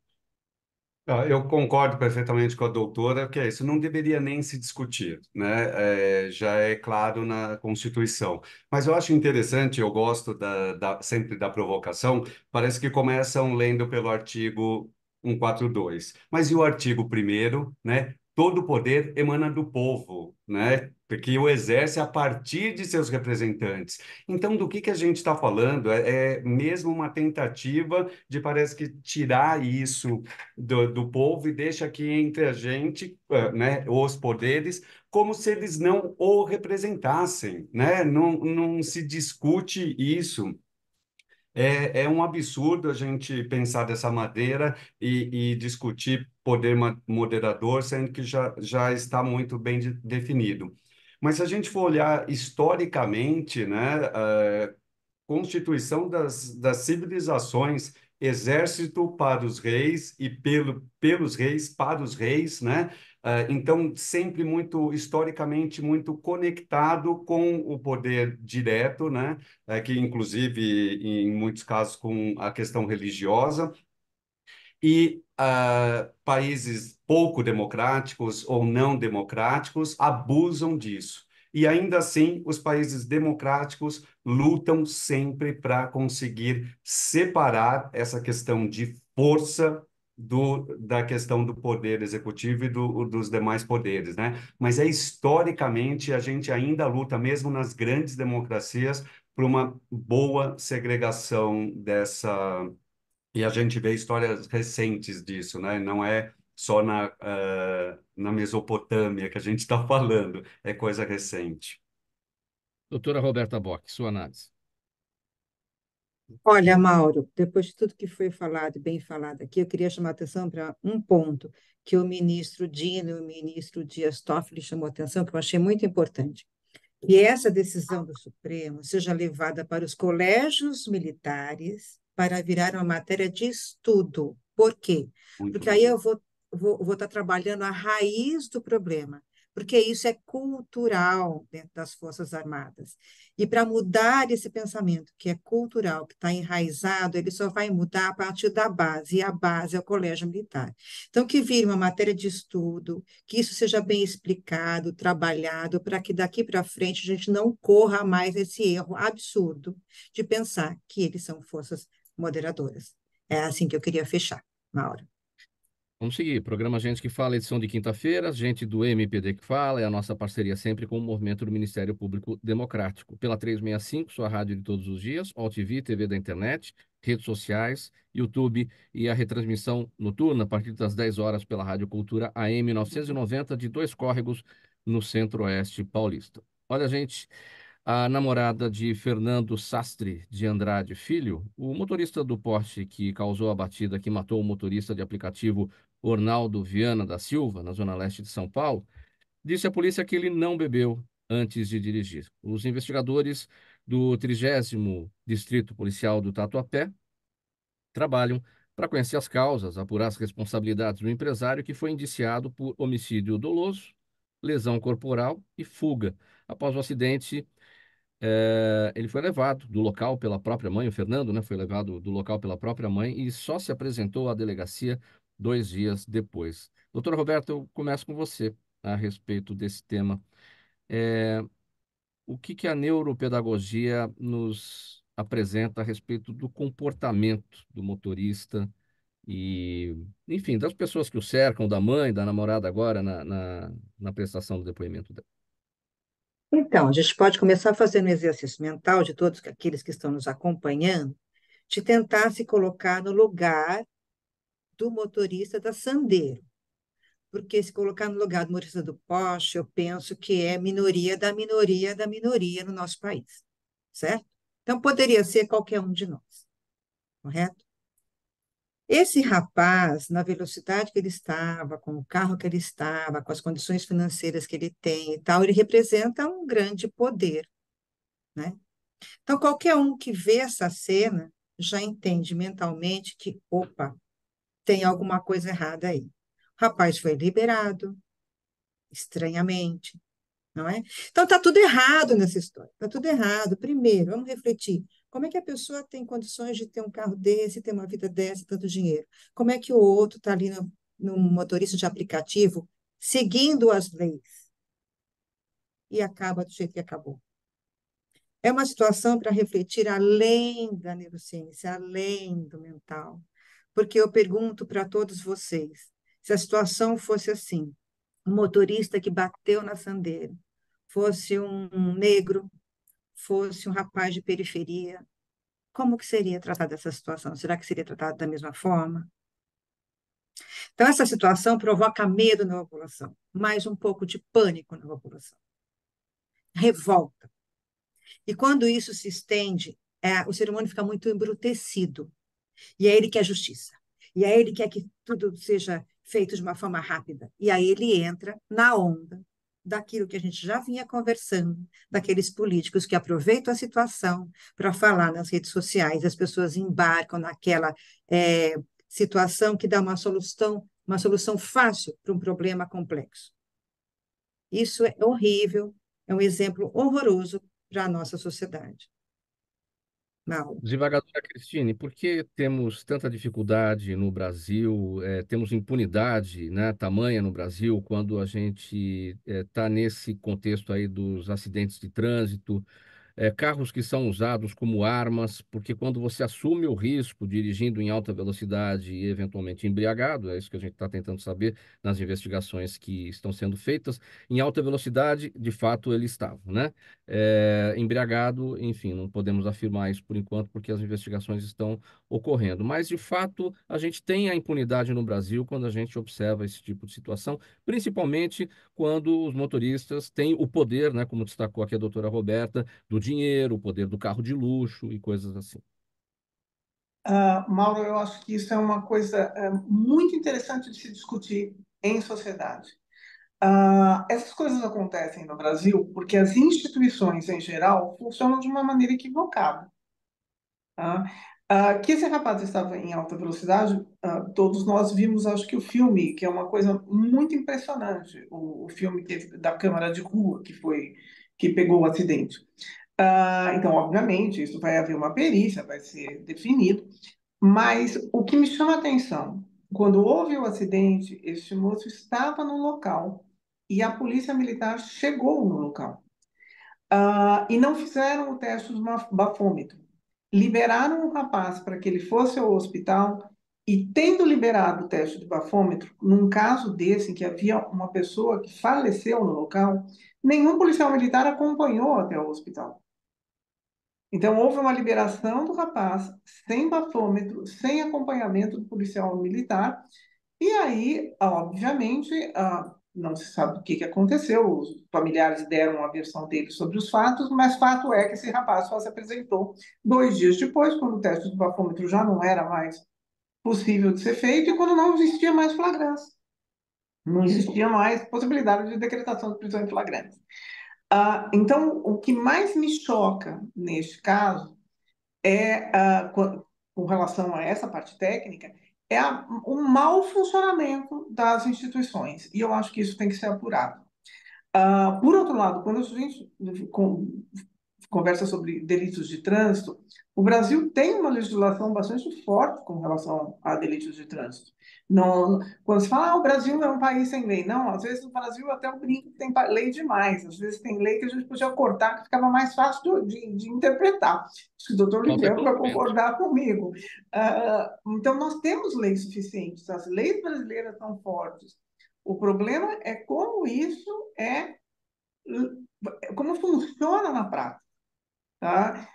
Eu concordo perfeitamente com a doutora, que é isso, não deveria nem se discutir, né? Já é claro na Constituição. Mas eu acho interessante, eu gosto sempre da provocação, parece que começam lendo pelo artigo 142. Mas e o artigo 1º, né? Todo poder emana do povo, né? Porque o exerce a partir de seus representantes. Então, do que a gente está falando? É mesmo uma tentativa de, parece que, tirar isso do povo e deixa aqui entre a gente, né, os poderes, como se eles não o representassem, né? Não se discute isso. É um absurdo a gente pensar dessa maneira e discutir poder moderador, sendo que já está muito bem definido. Mas se a gente for olhar historicamente, né, Constituição das civilizações, exército para os reis e pelos reis para os reis, né? Então, sempre muito, historicamente, muito conectado com o poder direto, né? Que, inclusive, em muitos casos, com a questão religiosa. E países pouco democráticos ou não democráticos abusam disso. E ainda assim, os países democráticos lutam sempre para conseguir separar essa questão de força da questão do poder executivo e dos demais poderes, né? Mas historicamente a gente ainda luta, mesmo nas grandes democracias, por uma boa segregação dessa. E a gente vê histórias recentes disso, né? Não é só na Mesopotâmia que a gente está falando, é coisa recente. Doutora Roberta Bock, sua análise. Olha, Mauro, depois de tudo que foi falado, bem falado aqui, eu queria chamar a atenção para um ponto que o ministro Dino e o ministro Dias Toffoli chamou a atenção, que eu achei muito importante, que essa decisão do Supremo seja levada para os colégios militares para virar uma matéria de estudo. Por quê? Muito Porque aí bom. eu vou estar trabalhando a raiz do problema. porque isso é cultural dentro das Forças Armadas. E para mudar esse pensamento, que é cultural, que está enraizado, ele só vai mudar a partir da base, e a base é o Colégio Militar. Então, que vire uma matéria de estudo, que isso seja bem explicado, trabalhado, para que daqui para frente a gente não corra mais esse erro absurdo de pensar que eles são forças moderadoras. É assim que eu queria fechar, Maura. Vamos seguir. Programa Gente que Fala, edição de quinta-feira. Gente do MPD que Fala, é a nossa parceria sempre com o movimento do Ministério Público Democrático. Pela 365, sua rádio de todos os dias, OTV, TV da internet, redes sociais, YouTube e a retransmissão noturna a partir das 10 horas pela Rádio Cultura AM 990 de Dois Córregos, no Centro-Oeste paulista. Olha, gente, a namorada de Fernando Sastre de Andrade Filho, o motorista do Porsche que causou a batida que matou o motorista de aplicativo Ornaldo Viana da Silva, na zona leste de São Paulo, disse à polícia que ele não bebeu antes de dirigir. Os investigadores do 30º Distrito Policial do Tatuapé trabalham para conhecer as causas, apurar as responsabilidades do empresário que foi indiciado por homicídio doloso, lesão corporal e fuga. Após o acidente, ele foi levado do local pela própria mãe, o Fernando, né, foi levado do local pela própria mãe e só se apresentou à delegacia 2 dias depois. Doutora Roberta, eu começo com você a respeito desse tema. É, o que que a neuropedagogia nos apresenta a respeito do comportamento do motorista e, enfim, das pessoas que o cercam, da mãe, da namorada agora na prestação do depoimento dela? Então, a gente pode começar fazendo um exercício mental de todos aqueles que estão nos acompanhando, de tentar se colocar no lugar do motorista da Sandero. Porque se colocar no lugar do motorista do Porsche, eu penso que é minoria da minoria da minoria no nosso país, certo? Então, poderia ser qualquer um de nós, correto? Esse rapaz, na velocidade que ele estava, com o carro que ele estava, com as condições financeiras que ele tem e tal, ele representa um grande poder, né? Então, qualquer um que vê essa cena já entende mentalmente que, opa, tem alguma coisa errada aí. O rapaz foi liberado, estranhamente, não é? Então, está tudo errado nessa história, está tudo errado. Primeiro, vamos refletir. Como é que a pessoa tem condições de ter um carro desse, ter uma vida dessa, tanto dinheiro? Como é que o outro está ali no motorista de aplicativo, seguindo as leis, e acaba do jeito que acabou? É uma situação para refletir além da neurociência, além do mental. Porque eu pergunto para todos vocês, se a situação fosse assim, um motorista que bateu na Sandero, fosse um negro, fosse um rapaz de periferia, como que seria tratada essa situação? Será que seria tratada da mesma forma? Então, essa situação provoca medo na população, mais um pouco de pânico na população, revolta. E quando isso se estende, o ser humano fica muito embrutecido. E aí ele quer justiça. E aí ele quer que tudo seja feito de uma forma rápida. E aí ele entra na onda daquilo que a gente já vinha conversando, daqueles políticos que aproveitam a situação para falar nas redes sociais, as pessoas embarcam naquela situação que dá uma solução fácil para um problema complexo. Isso é horrível, é um exemplo horroroso para a nossa sociedade. Não. Desembargadora Cristine, por que temos tanta dificuldade no Brasil, temos impunidade, né, tamanha no Brasil, quando a gente está nesse contexto aí dos acidentes de trânsito, carros que são usados como armas, porque quando você assume o risco dirigindo em alta velocidade e eventualmente embriagado, é isso que a gente está tentando saber nas investigações que estão sendo feitas, em alta velocidade, de fato, ele estava, né? Embriagado, enfim, não podemos afirmar isso por enquanto, porque as investigações estão ocorrendo. Mas, de fato, a gente tem a impunidade no Brasil quando a gente observa esse tipo de situação, principalmente quando os motoristas têm o poder, né, como destacou aqui a doutora Roberta, do dinheiro, o poder do carro de luxo e coisas assim. Mauro, eu acho que isso é uma coisa muito interessante de se discutir em sociedade. Essas coisas acontecem no Brasil porque as instituições, em geral, funcionam de uma maneira equivocada. Que esse rapaz estava em alta velocidade, todos nós vimos, acho que o filme, que é uma coisa muito impressionante, o filme da câmera de rua que pegou o acidente. Então, obviamente, isso vai haver uma perícia, vai ser definido, mas o que me chama a atenção, quando houve o acidente, este moço estava no local e a polícia militar chegou no local. E não fizeram o teste do bafômetro. Liberaram o rapaz para que ele fosse ao hospital e, tendo liberado o teste de bafômetro, num caso desse, em que havia uma pessoa que faleceu no local, nenhum policial militar acompanhou até o hospital. Então, houve uma liberação do rapaz sem bafômetro, sem acompanhamento do policial militar, e aí, obviamente, não se sabe o que aconteceu, os familiares deram a versão deles sobre os fatos, mas fato é que esse rapaz só se apresentou 2 dias depois, quando o teste do bafômetro já não era mais possível de ser feito e quando não existia mais flagrância. Não existia mais possibilidade de decretação de prisão em flagrante. Então, o que mais me choca neste caso é, com relação a essa parte técnica, é o mau funcionamento das instituições. E eu acho que isso tem que ser apurado. Por outro lado, quando a gente conversa sobre delitos de trânsito, o Brasil tem uma legislação bastante forte com relação a delitos de trânsito. Não, quando se fala, o Brasil é um país sem lei. Não, às vezes no Brasil até o brinco tem lei demais. Às vezes tem lei que a gente podia cortar, que ficava mais fácil de interpretar. Acho que o doutor Liviano vai concordar comigo. Então, nós temos leis suficientes. As leis brasileiras são fortes. O problema é como isso como funciona na prática. Tá?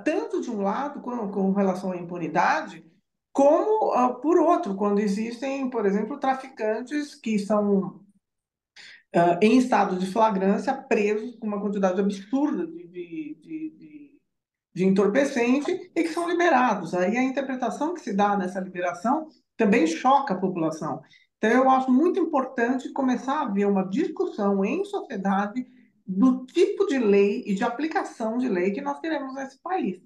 Tanto de um lado, com relação à impunidade, como, por outro, quando existem, por exemplo, traficantes que são, em estado de flagrância, presos com uma quantidade absurda de entorpecente e que são liberados. Aí a interpretação que se dá nessa liberação também choca a população. Então, eu acho muito importante começar a haver uma discussão em sociedade do tipo de lei e de aplicação de lei que nós queremos nesse país.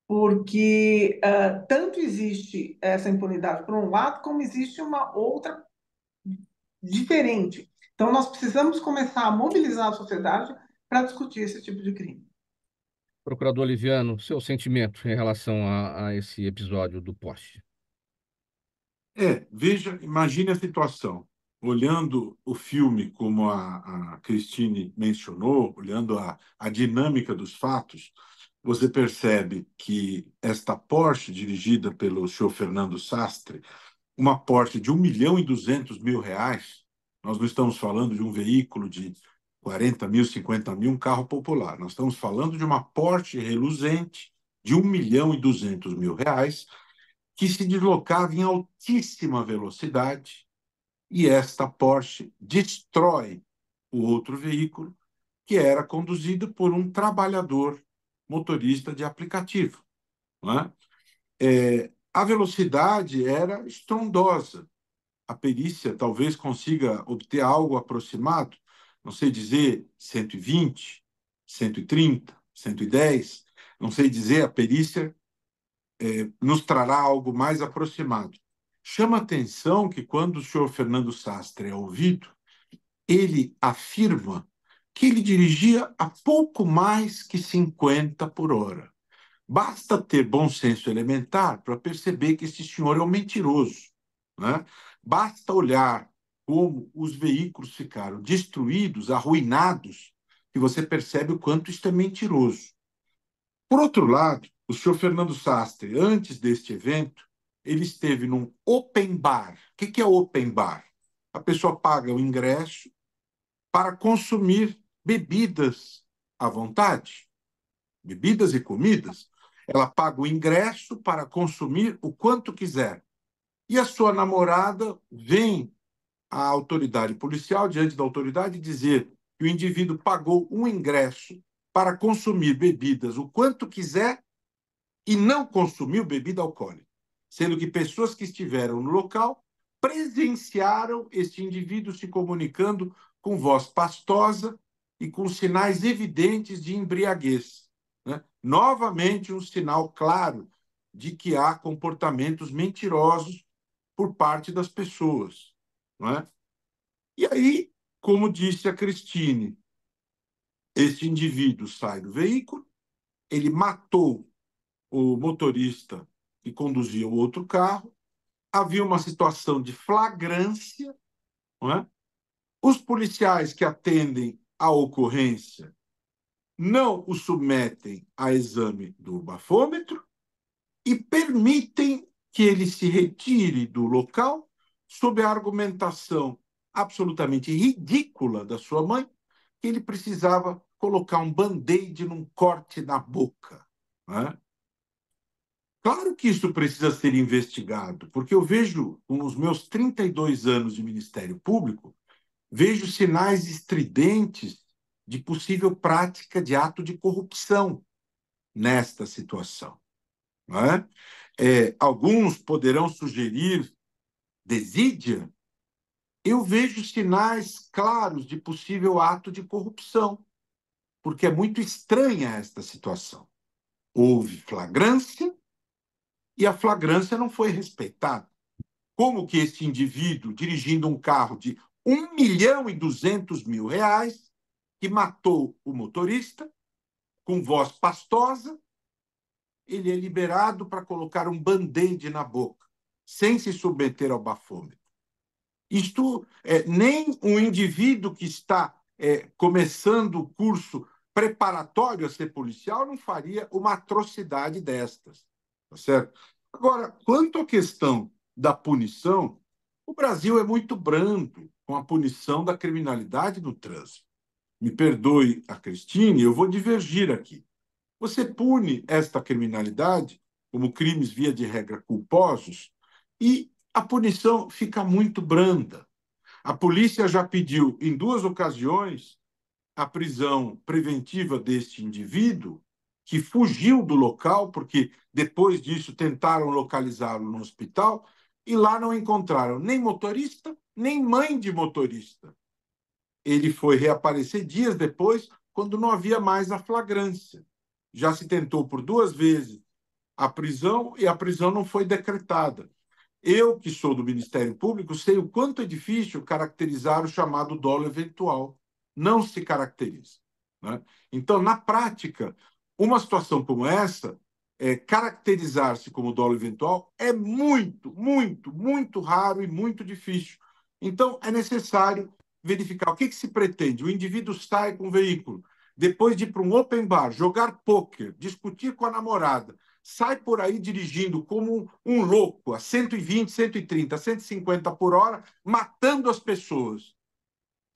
Porque tanto existe essa impunidade por um lado, como existe uma outra diferente. Então, nós precisamos começar a mobilizar a sociedade para discutir esse tipo de crime. Procurador Liviano, seu sentimento em relação a esse episódio do poste? Veja, imagine a situação. Olhando o filme, como a Cristine mencionou, olhando a dinâmica dos fatos, você percebe que esta Porsche, dirigida pelo senhor Fernando Sastre, uma Porsche de R$ 1.200.000, nós não estamos falando de um veículo de 40 mil, 50 mil, um carro popular. Nós estamos falando de uma Porsche reluzente de R$ 1.200.000, que se deslocava em altíssima velocidade, e esta Porsche destrói o outro veículo, que era conduzido por um trabalhador motorista de aplicativo. Não é? A velocidade era estrondosa. A perícia talvez consiga obter algo aproximado, não sei dizer 120, 130, 110, não sei dizer, a perícia nos trará algo mais aproximado. Chama atenção que quando o senhor Fernando Sastre é ouvido, ele afirma que ele dirigia a pouco mais que 50 por hora. Basta ter bom senso elementar para perceber que esse senhor é um mentiroso, né? Basta olhar como os veículos ficaram destruídos, arruinados, que você percebe o quanto isto é mentiroso. Por outro lado, o senhor Fernando Sastre, antes deste evento, ele esteve num open bar. O que é open bar? A pessoa paga o ingresso para consumir bebidas à vontade, bebidas e comidas. Ela paga o ingresso para consumir o quanto quiser. E a sua namorada vem à autoridade policial, diante da autoridade, dizer que o indivíduo pagou um ingresso para consumir bebidas o quanto quiser e não consumiu bebida alcoólica, sendo que pessoas que estiveram no local presenciaram este indivíduo se comunicando com voz pastosa e com sinais evidentes de embriaguez. Né? Novamente, um sinal claro de que há comportamentos mentirosos por parte das pessoas, não é? E aí, como disse a Cristine, este indivíduo sai do veículo, ele matou o motorista que conduzia o outro carro, havia uma situação de flagrância, não é? Os policiais que atendem à ocorrência não o submetem a exame do bafômetro e permitem que ele se retire do local sob a argumentação absolutamente ridícula da sua mãe, que ele precisava colocar um band-aid num corte na boca, né? Claro que isso precisa ser investigado, porque eu vejo, com os meus 32 anos de Ministério Público, vejo sinais estridentes de possível prática de ato de corrupção nesta situação, não é? Alguns poderão sugerir desídia. Eu vejo sinais claros de possível ato de corrupção, porque é muito estranha esta situação. Houve flagrância e a flagrância não foi respeitada. Como que esse indivíduo, dirigindo um carro de R$ 1.200.000, que matou o motorista, com voz pastosa, ele é liberado para colocar um band-aid na boca, sem se submeter ao bafômetro. Isto, nem um indivíduo que está começando o curso preparatório a ser policial não faria uma atrocidade destas, tá certo? Agora, quanto à questão da punição, o Brasil é muito brando com a punição da criminalidade no trânsito. Me perdoe a Cristine, eu vou divergir aqui. Você pune esta criminalidade como crimes via de regra culposos e a punição fica muito branda. A polícia já pediu em 2 ocasiões a prisão preventiva deste indivíduo, que fugiu do local, porque depois disso tentaram localizá-lo no hospital e lá não encontraram nem motorista, nem mãe de motorista. Ele foi reaparecer dias depois, quando não havia mais a flagrância. Já se tentou por 2 vezes a prisão e a prisão não foi decretada. Eu, que sou do Ministério Público, sei o quanto é difícil caracterizar o chamado dolo eventual. Não se caracteriza, né? Então, na prática, uma situação como essa, caracterizar-se como dolo eventual é muito, muito, muito raro e muito difícil. Então, é necessário verificar o que se pretende. O indivíduo sai com o veículo, depois de ir para um open bar, jogar pôquer, discutir com a namorada, sai por aí dirigindo como um louco, a 120, 130, 150 por hora, matando as pessoas.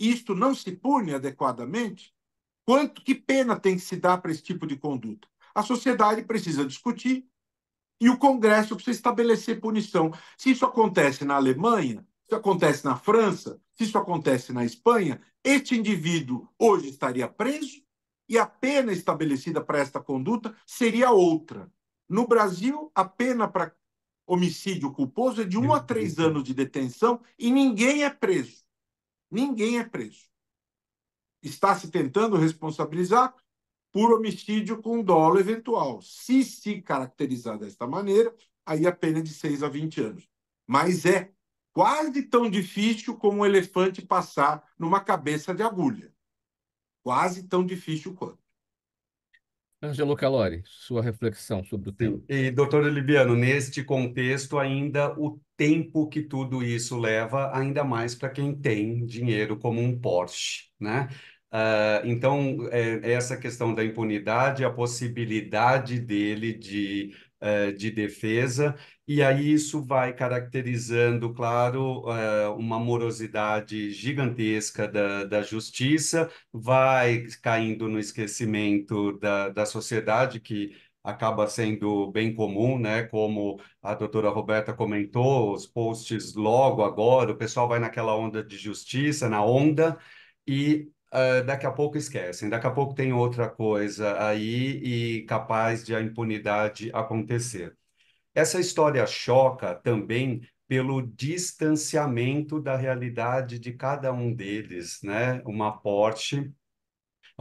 Isto não se pune adequadamente? Que pena tem que se dar para esse tipo de conduta? A sociedade precisa discutir e o Congresso precisa estabelecer punição. Se isso acontece na Alemanha, se isso acontece na França, se isso acontece na Espanha, este indivíduo hoje estaria preso e a pena estabelecida para esta conduta seria outra. No Brasil, a pena para homicídio culposo é de 1 a 3 anos de detenção e ninguém é preso. Ninguém é preso. Está se tentando responsabilizar por homicídio com dolo eventual. Se caracterizar desta maneira, aí a pena é de 6 a 20 anos. Mas é quase tão difícil como um elefante passar numa cabeça de agulha. Quase tão difícil quanto. Ângelo Calori, sua reflexão sobre o tema. Sim. E, doutor Oliviano, neste contexto, ainda o tempo que tudo isso leva, ainda mais para quem tem dinheiro como um Porsche, né? Então, essa questão da impunidade, a possibilidade dele de defesa, e aí isso vai caracterizando, claro, uma morosidade gigantesca da justiça, vai caindo no esquecimento da sociedade, que acaba sendo bem comum, né? Como a doutora Roberta comentou, os posts logo agora, o pessoal vai naquela onda de justiça, na onda, e daqui a pouco esquecem, daqui a pouco tem outra coisa aí e capaz de a impunidade acontecer. Essa história choca também pelo distanciamento da realidade de cada um deles, né? Uma Porsche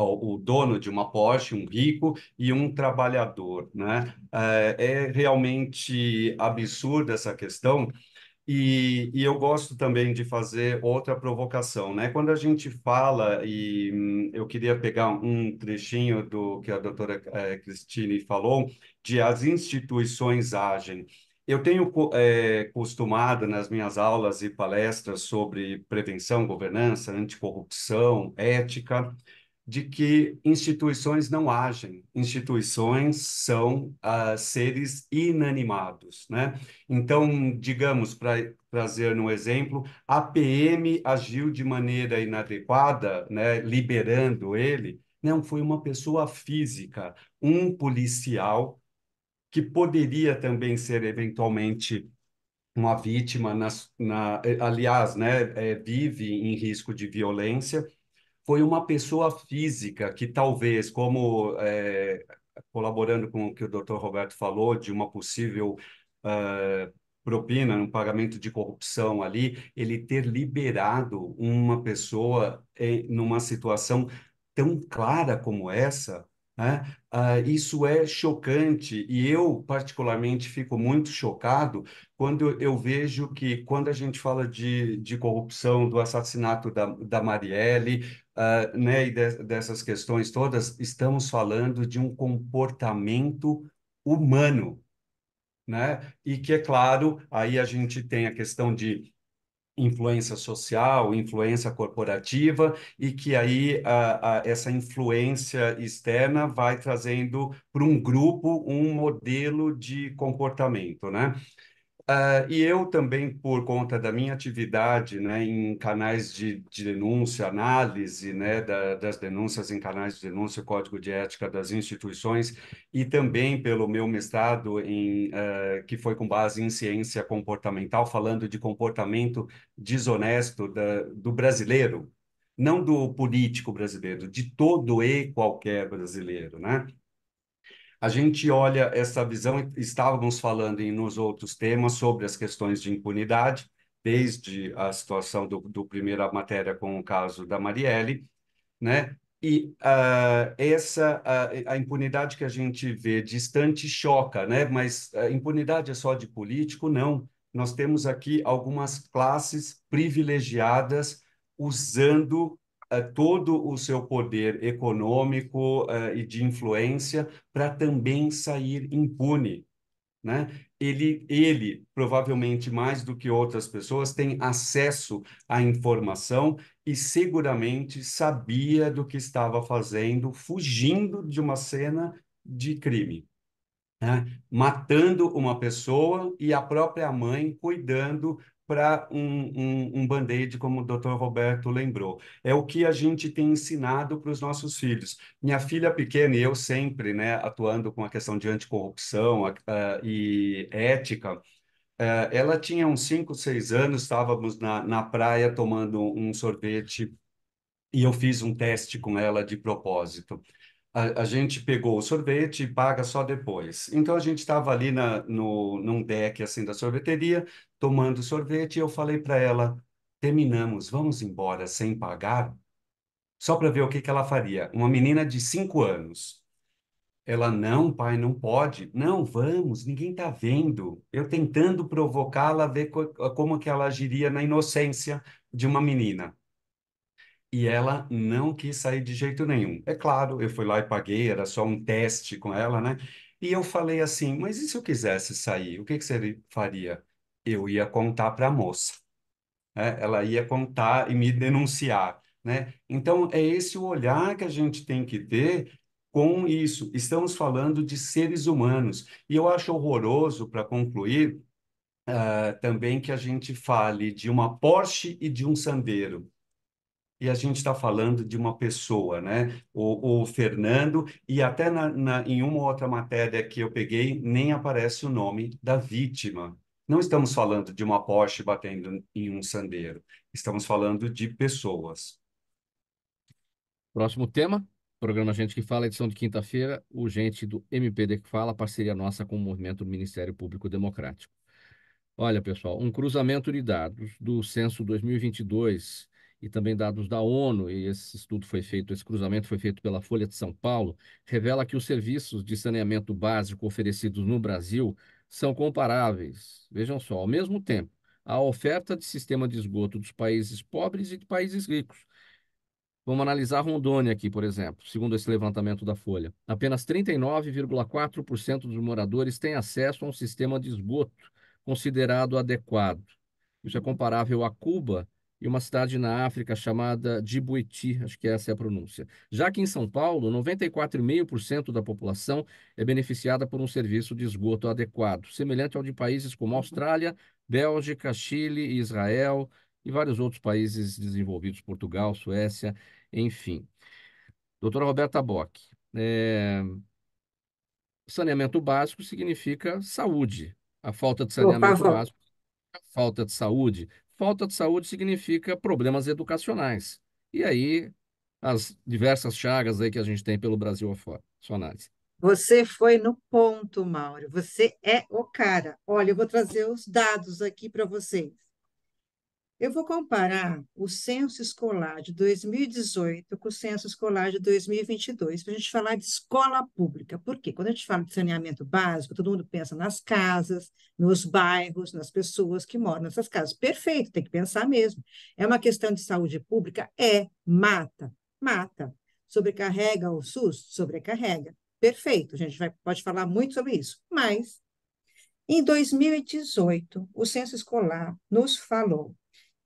o dono de uma Porsche, um rico, e um trabalhador, né? É realmente absurda essa questão. E eu gosto também de fazer outra provocação, né? Quando a gente fala, e eu queria pegar um trechinho do que a doutora Cristine falou, de as instituições agem. Eu tenho costumado, nas minhas aulas e palestras sobre prevenção, governança, anticorrupção, ética, de que instituições não agem, instituições são seres inanimados, né? Então, digamos, para trazer um exemplo, a PM agiu de maneira inadequada, né, liberando ele. Não, foi uma pessoa física, um policial que poderia também ser eventualmente uma vítima, aliás, né, vive em risco de violência, foi uma pessoa física que talvez, como colaborando com o que o Dr. Roberto falou, de uma possível propina, um pagamento de corrupção ali, ele ter liberado uma pessoa numa situação tão clara como essa, né? Isso é chocante e eu, particularmente, fico muito chocado quando eu vejo que, quando a gente fala de corrupção, do assassinato da Marielle, né, e dessas questões todas, estamos falando de um comportamento humano, né? E que, é claro, aí a gente tem a questão de influência social, influência corporativa, e que aí essa influência externa vai trazendo para um grupo um modelo de comportamento, né? E eu também, por conta da minha atividade, né, em canais de denúncia, análise, né, das denúncias em canais de denúncia, código de ética das instituições, e também pelo meu mestrado que foi com base em ciência comportamental, falando de comportamento desonesto do brasileiro, não do político brasileiro, de todo e qualquer brasileiro, né? A gente olha essa visão, estávamos falando nos outros temas sobre as questões de impunidade, desde a situação do primeira matéria com o caso da Marielle, né? E a impunidade que a gente vê distante choca, né? Mas a impunidade é só de político? Não. Nós temos aqui algumas classes privilegiadas usando todo o seu poder econômico e de influência para também sair impune, né? Ele, provavelmente mais do que outras pessoas, tem acesso à informação e seguramente sabia do que estava fazendo, fugindo de uma cena de crime, né? Matando uma pessoa e a própria mãe cuidando para um band-aid, como o Dr. Roberto lembrou. É o que a gente tem ensinado para os nossos filhos. Minha filha pequena, e eu sempre, né, atuando com a questão de anticorrupção e ética, ela tinha uns 5, 6 anos, estávamos na praia tomando um sorvete e eu fiz um teste com ela de propósito. A gente pegou o sorvete e paga só depois. Então a gente estava ali num deck assim da sorveteria, tomando sorvete, e eu falei para ela: terminamos, vamos embora sem pagar? Só para ver o que que ela faria. Uma menina de 5 anos. Ela: não, pai, não pode. Não, vamos, ninguém está vendo. Eu tentando provocá-la, ver como que ela agiria na inocência de uma menina. E ela não quis sair de jeito nenhum. É claro, eu fui lá e paguei, era só um teste com ela, né? E eu falei assim: mas e se eu quisesse sair, o que que você faria? Eu ia contar para a moça, né? Ela ia contar e me denunciar, né? Então, é esse o olhar que a gente tem que ter com isso. Estamos falando de seres humanos. E eu acho horroroso, para concluir, também que a gente fale de uma Porsche e de um Sandero. E a gente está falando de uma pessoa, né? O Fernando, e até em uma outra matéria que eu peguei, nem aparece o nome da vítima. Não estamos falando de uma Porsche batendo em um Sandero. Estamos falando de pessoas. Próximo tema, programa Gente que Fala, edição de quinta-feira, o Gente do MPD que Fala, parceria nossa com o Movimento do Ministério Público Democrático. Olha, pessoal, um cruzamento de dados do Censo 2022 e também dados da ONU, e esse estudo foi feito, esse cruzamento foi feito pela Folha de São Paulo, revela que os serviços de saneamento básico oferecidos no Brasil são comparáveis. Vejam só, ao mesmo tempo, à oferta de sistema de esgoto dos países pobres e de países ricos. Vamos analisar Rondônia aqui, por exemplo, segundo esse levantamento da Folha. Apenas 39,4% dos moradores têm acesso a um sistema de esgoto considerado adequado. Isso é comparável a Cuba e uma cidade na África chamada Djibouti, acho que essa é a pronúncia. Já que em São Paulo, 94,5% da população é beneficiada por um serviço de esgoto adequado, semelhante ao de países como Austrália, Bélgica, Chile e Israel e vários outros países desenvolvidos, Portugal, Suécia, enfim. Doutora Roberta Bock, saneamento básico significa saúde. A falta de Por saneamento favor. básico significa falta de saúde. Falta de saúde significa problemas educacionais. E aí, as diversas chagas aí que a gente tem pelo Brasil afora. Sua análise. Você foi no ponto, Mauro. Você é o cara. Olha, eu vou trazer os dados aqui para vocês. Eu vou comparar o censo escolar de 2018 com o censo escolar de 2022, para a gente falar de escola pública. Por quê? Quando a gente fala de saneamento básico, todo mundo pensa nas casas, nos bairros, nas pessoas que moram nessas casas. Perfeito, tem que pensar mesmo. É uma questão de saúde pública? É, mata, mata. Sobrecarrega o SUS? Sobrecarrega. Perfeito, a gente pode falar muito sobre isso. Mas, em 2018, o censo escolar nos falou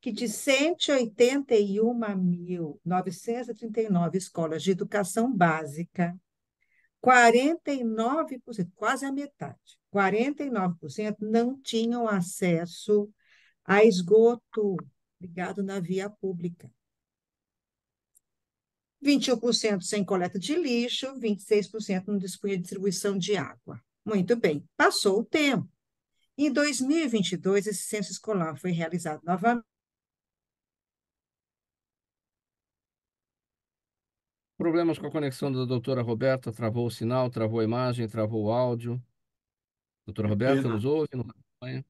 que de 181.939 escolas de educação básica, 49%, quase a metade, 49% não tinham acesso a esgoto ligado na via pública. 21% sem coleta de lixo, 26% não dispunha de distribuição de água. Muito bem, passou o tempo. Em 2022, esse censo escolar foi realizado novamente. Problemas com a conexão da doutora Roberta, travou o sinal, travou a imagem, travou o áudio. Doutora Que Roberta, pena. nos ouve? Nos acompanha?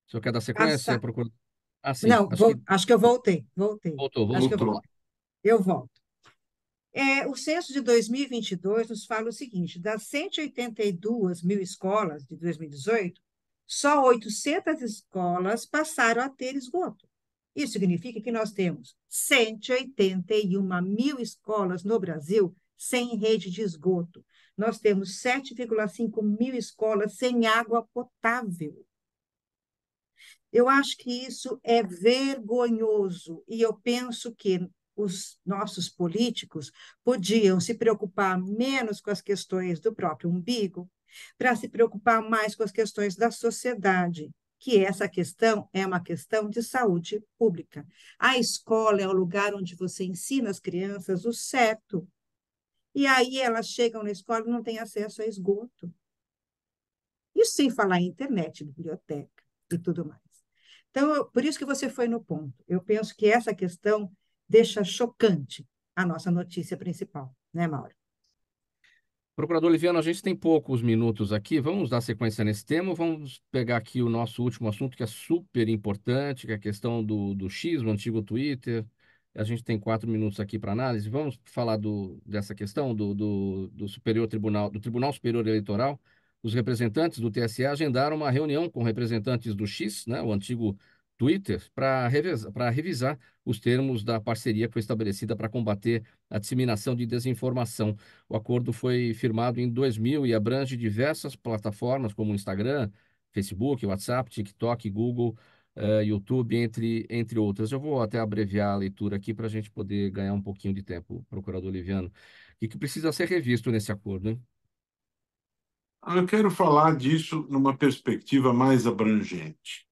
O senhor quer dar sequência? Passa... Procura... Ah, sim, Não, acho que acho que eu voltei. Acho que eu voltou, vamos lá. Voltou. voltei. Eu volto. O censo de 2022 nos fala o seguinte: das 182 mil escolas de 2018, só 800 escolas passaram a ter esgoto. Isso significa que nós temos 181 mil escolas no Brasil sem rede de esgoto. Nós temos 7,5 mil escolas sem água potável. Eu acho que isso é vergonhoso e eu penso que os nossos políticos podiam se preocupar menos com as questões do próprio umbigo, para se preocupar mais com as questões da sociedade, que essa questão é uma questão de saúde pública. A escola é o lugar onde você ensina as crianças o certo. E aí elas chegam na escola e não têm acesso a esgoto. Isso sem falar em internet, biblioteca e tudo mais. Então, por isso que você foi no ponto. Eu penso que essa questão deixa chocante a nossa notícia principal, né, Mauro? Procurador Liviano, a gente tem poucos minutos aqui. Vamos dar sequência nesse tema. Vamos pegar aqui o nosso último assunto, que é super importante, que é a questão do X, o antigo Twitter. A gente tem 4 minutos aqui para análise. Vamos falar dessa questão do Superior Tribunal, do Tribunal Superior Eleitoral. Os representantes do TSE agendaram uma reunião com representantes do X, né, o antigo Twitter, para revisar os termos da parceria que foi estabelecida para combater a disseminação de desinformação. O acordo foi firmado em 2000 e abrange diversas plataformas como Instagram, Facebook, WhatsApp, TikTok, Google, YouTube, entre outras. Eu vou até abreviar a leitura aqui para a gente poder ganhar um pouquinho de tempo, procurador Liviano. E que precisa ser revisto nesse acordo, hein? Eu quero falar disso numa perspectiva mais abrangente.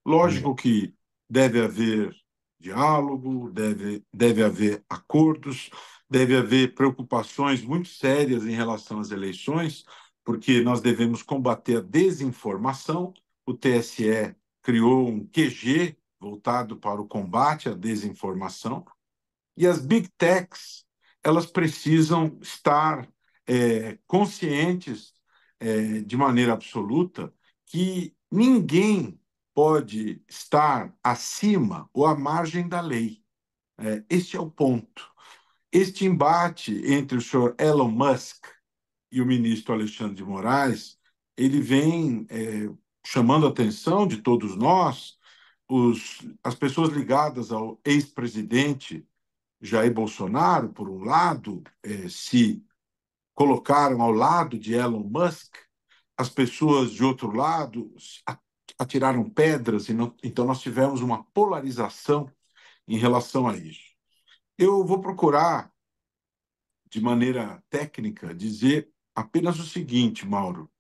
Vamos lá. Lógico que deve haver diálogo, deve haver acordos, deve haver preocupações muito sérias em relação às eleições, porque nós devemos combater a desinformação. O TSE criou um QG voltado para o combate à desinformação, e as big techs, elas precisam estar conscientes de maneira absoluta que ninguém pode estar acima ou à margem da lei. Este é o ponto. Este embate entre o senhor Elon Musk e o ministro Alexandre de Moraes, ele vem chamando a atenção de todos nós, as pessoas ligadas ao ex-presidente Jair Bolsonaro, por um lado, se colocaram ao lado de Elon Musk, as pessoas de outro lado atiraram pedras, então nós tivemos uma polarização em relação a isso. Eu vou procurar, de maneira técnica, dizer apenas o seguinte, Mauro.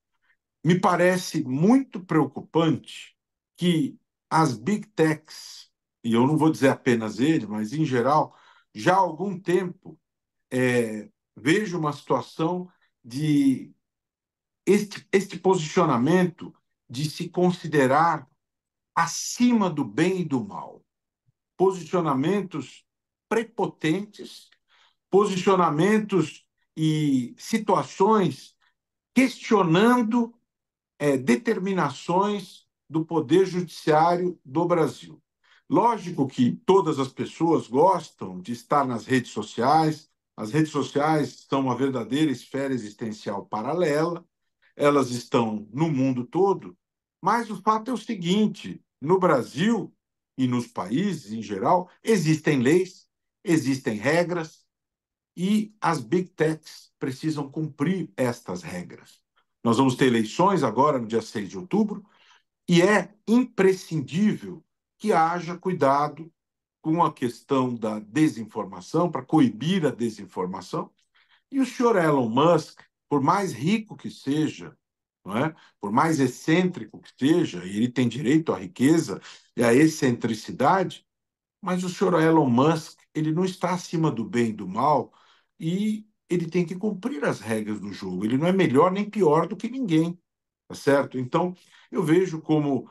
Me parece muito preocupante que as big techs, e eu não vou dizer apenas ele, mas em geral, já há algum tempo vejo uma situação de este posicionamento de se considerar acima do bem e do mal. Posicionamentos prepotentes, posicionamentos e situações questionando determinações do Poder Judiciário do Brasil. Lógico que todas as pessoas gostam de estar nas redes sociais, as redes sociais são uma verdadeira esfera existencial paralela, elas estão no mundo todo, mas o fato é o seguinte: no Brasil e nos países em geral, existem leis, existem regras, e as big techs precisam cumprir estas regras. Nós vamos ter eleições agora no dia 6 de outubro e é imprescindível que haja cuidado com a questão da desinformação, para coibir a desinformação. E o senhor Elon Musk, por mais rico que seja, não é? Por mais excêntrico que seja, e ele tem direito à riqueza e à excentricidade, mas o senhor Elon Musk, ele não está acima do bem e do mal e ele tem que cumprir as regras do jogo. Ele não é melhor nem pior do que ninguém, tá certo? Então, eu vejo como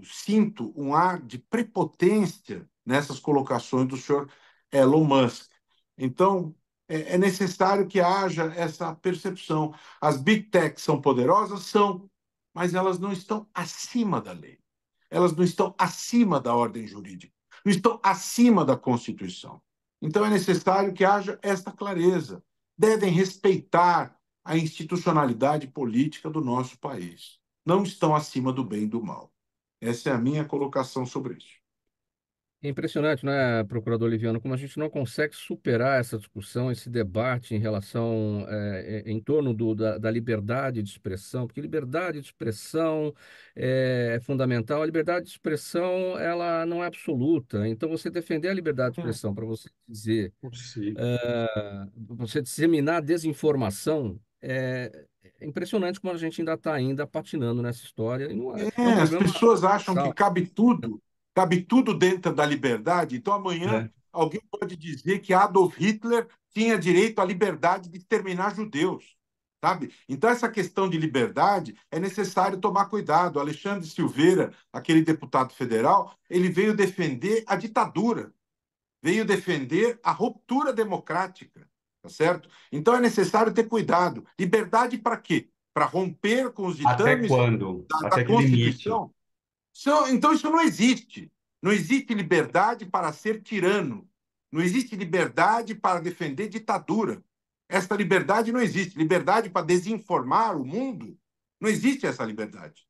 sinto um ar de prepotência nessas colocações do senhor Elon Musk. Então, é necessário que haja essa percepção. As big techs são poderosas? São, mas elas não estão acima da lei. Elas não estão acima da ordem jurídica, não estão acima da Constituição. Então é necessário que haja esta clareza. Devem respeitar a institucionalidade política do nosso país. Não estão acima do bem e do mal. Essa é a minha colocação sobre isso. É impressionante, né, procurador Liviano, como a gente não consegue superar essa discussão, esse debate em relação, em torno da liberdade de expressão, porque liberdade de expressão é fundamental. A liberdade de expressão, ela não é absoluta. Então, você defender a liberdade de expressão para você dizer, você disseminar desinformação, é impressionante como a gente ainda patinando nessa história. E não é um As problema pessoas acham que universal. cabe tudo dentro da liberdade. Então, amanhã, alguém pode dizer que Adolf Hitler tinha direito à liberdade de exterminar judeus, sabe? Então, essa questão de liberdade é necessário tomar cuidado. Alexandre Silveira, aquele deputado federal, ele veio defender a ditadura, veio defender a ruptura democrática, tá certo? Então, é necessário ter cuidado. Liberdade para quê? Para romper com os Até ditames quando? da Até que limite? Constituição? Então, isso não existe. Não existe liberdade para ser tirano. Não existe liberdade para defender ditadura. Esta liberdade não existe. Liberdade para desinformar o mundo? Não existe essa liberdade.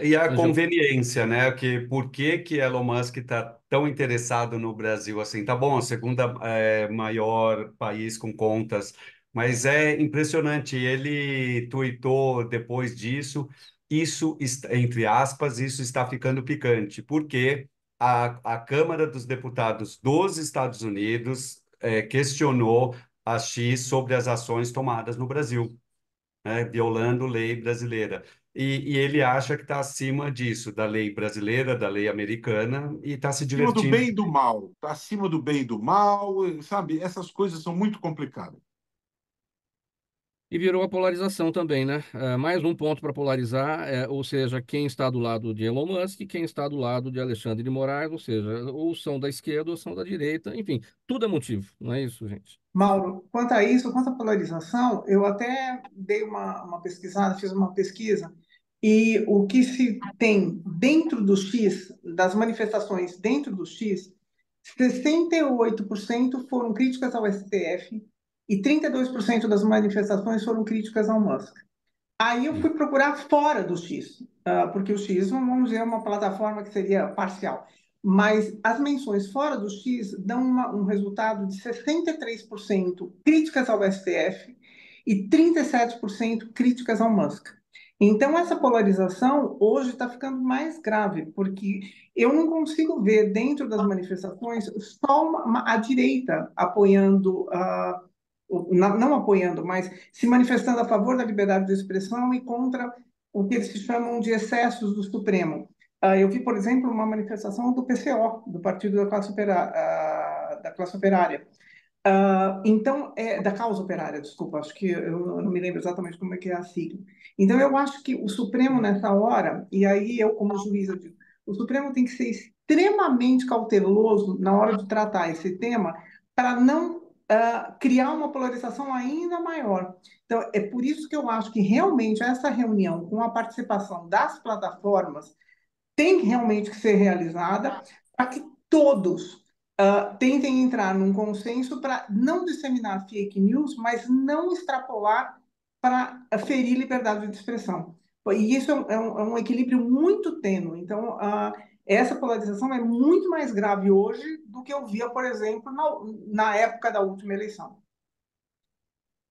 E a Mas eu conveniência, né? Por que Elon Musk está tão interessado no Brasil assim? Tá bom, a segunda maior país com contas, mas é impressionante. Ele tuitou depois disso, entre aspas, isso está ficando picante, porque a Câmara dos Deputados dos Estados Unidos questionou a X sobre as ações tomadas no Brasil, né, violando lei brasileira. E ele acha que está acima disso, da lei brasileira, da lei americana, e está se Acima do divertindo. bem e do mal. Está acima do bem e do mal, sabe? Essas coisas são muito complicadas. E virou a polarização também, né? Mais um ponto para polarizar, ou seja, quem está do lado de Elon Musk e quem está do lado de Alexandre de Moraes, ou seja, ou são da esquerda ou são da direita, enfim, tudo é motivo, não é isso, gente? Mauro, quanto a isso, quanto à polarização, eu até dei uma pesquisada, fiz uma pesquisa, e o que se tem dentro do X, das manifestações dentro do X, 68% foram críticas ao STF e 32% das manifestações foram críticas ao Musk. Aí eu fui procurar fora do X, porque o X, vamos dizer, é uma plataforma que seria parcial. Mas as menções fora do X dão um resultado de 63% críticas ao STF e 37% críticas ao Musk. Então, essa polarização hoje está ficando mais grave, porque eu não consigo ver dentro das manifestações só a direita apoiando não apoiando, mas se manifestando a favor da liberdade de expressão e contra o que eles chamam de excessos do Supremo. Eu vi, por exemplo, uma manifestação do PCO, do Partido da Classe Operária. Então, da causa operária, desculpa, acho que eu não me lembro exatamente como é que é a sigla. Então, eu acho que o Supremo, nessa hora, e aí eu, como juíza, digo, o Supremo tem que ser extremamente cauteloso na hora de tratar esse tema para não criar uma polarização ainda maior. Então, é por isso que eu acho que realmente essa reunião, com a participação das plataformas, tem realmente que ser realizada para que todos tentem entrar num consenso para não disseminar fake news, mas não extrapolar para ferir liberdade de expressão. E isso é um equilíbrio muito tênue. Então, essa polarização é muito mais grave hoje do que eu via, por exemplo, na época da última eleição.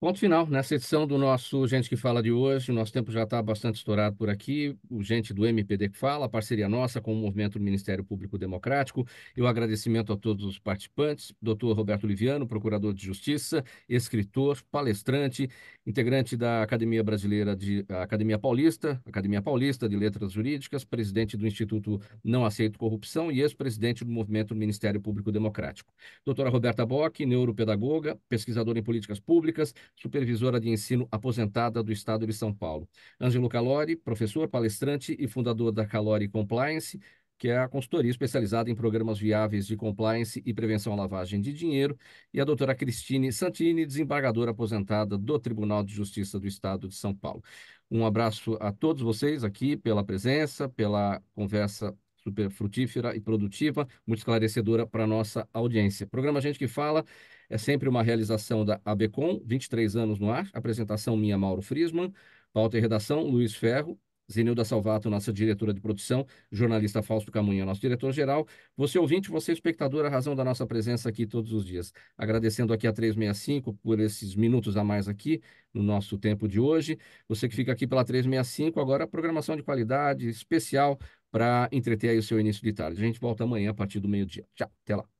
Ponto final nessa edição do nosso Gente que Fala de hoje. O nosso tempo já está bastante estourado por aqui. O Gente do MPD que Fala, a parceria nossa com o Movimento do Ministério Público Democrático. E o agradecimento a todos os participantes. Dr. Roberto Liviano, procurador de Justiça, escritor, palestrante, integrante da Academia Brasileira Academia Paulista de Letras Jurídicas, presidente do Instituto Não Aceito Corrupção e ex-presidente do Movimento do Ministério Público Democrático. Doutora Roberta Bock, neuropedagoga, pesquisadora em políticas públicas, supervisora de ensino aposentada do Estado de São Paulo. Ângelo Calori, professor, palestrante e fundador da Calori Compliance, que é a consultoria especializada em programas viáveis de compliance e prevenção à lavagem de dinheiro, e a doutora Cristine Santini, desembargadora aposentada do Tribunal de Justiça do Estado de São Paulo. Um abraço a todos vocês aqui pela presença, pela conversa super frutífera e produtiva, muito esclarecedora para a nossa audiência. Programa Gente que Fala é sempre uma realização da ABCom, 23 anos no ar, apresentação minha, Mauro Friesman, pauta e redação, Luiz Ferro, Zenilda Salvato, nossa diretora de produção, jornalista Fausto Camunha, nosso diretor-geral, você ouvinte, você espectador, a razão da nossa presença aqui todos os dias. Agradecendo aqui a 365 por esses minutos a mais aqui no nosso tempo de hoje. Você que fica aqui pela 365, agora programação de qualidade especial para entreter aí o seu início de tarde. A gente volta amanhã a partir do meio-dia. Tchau, até lá.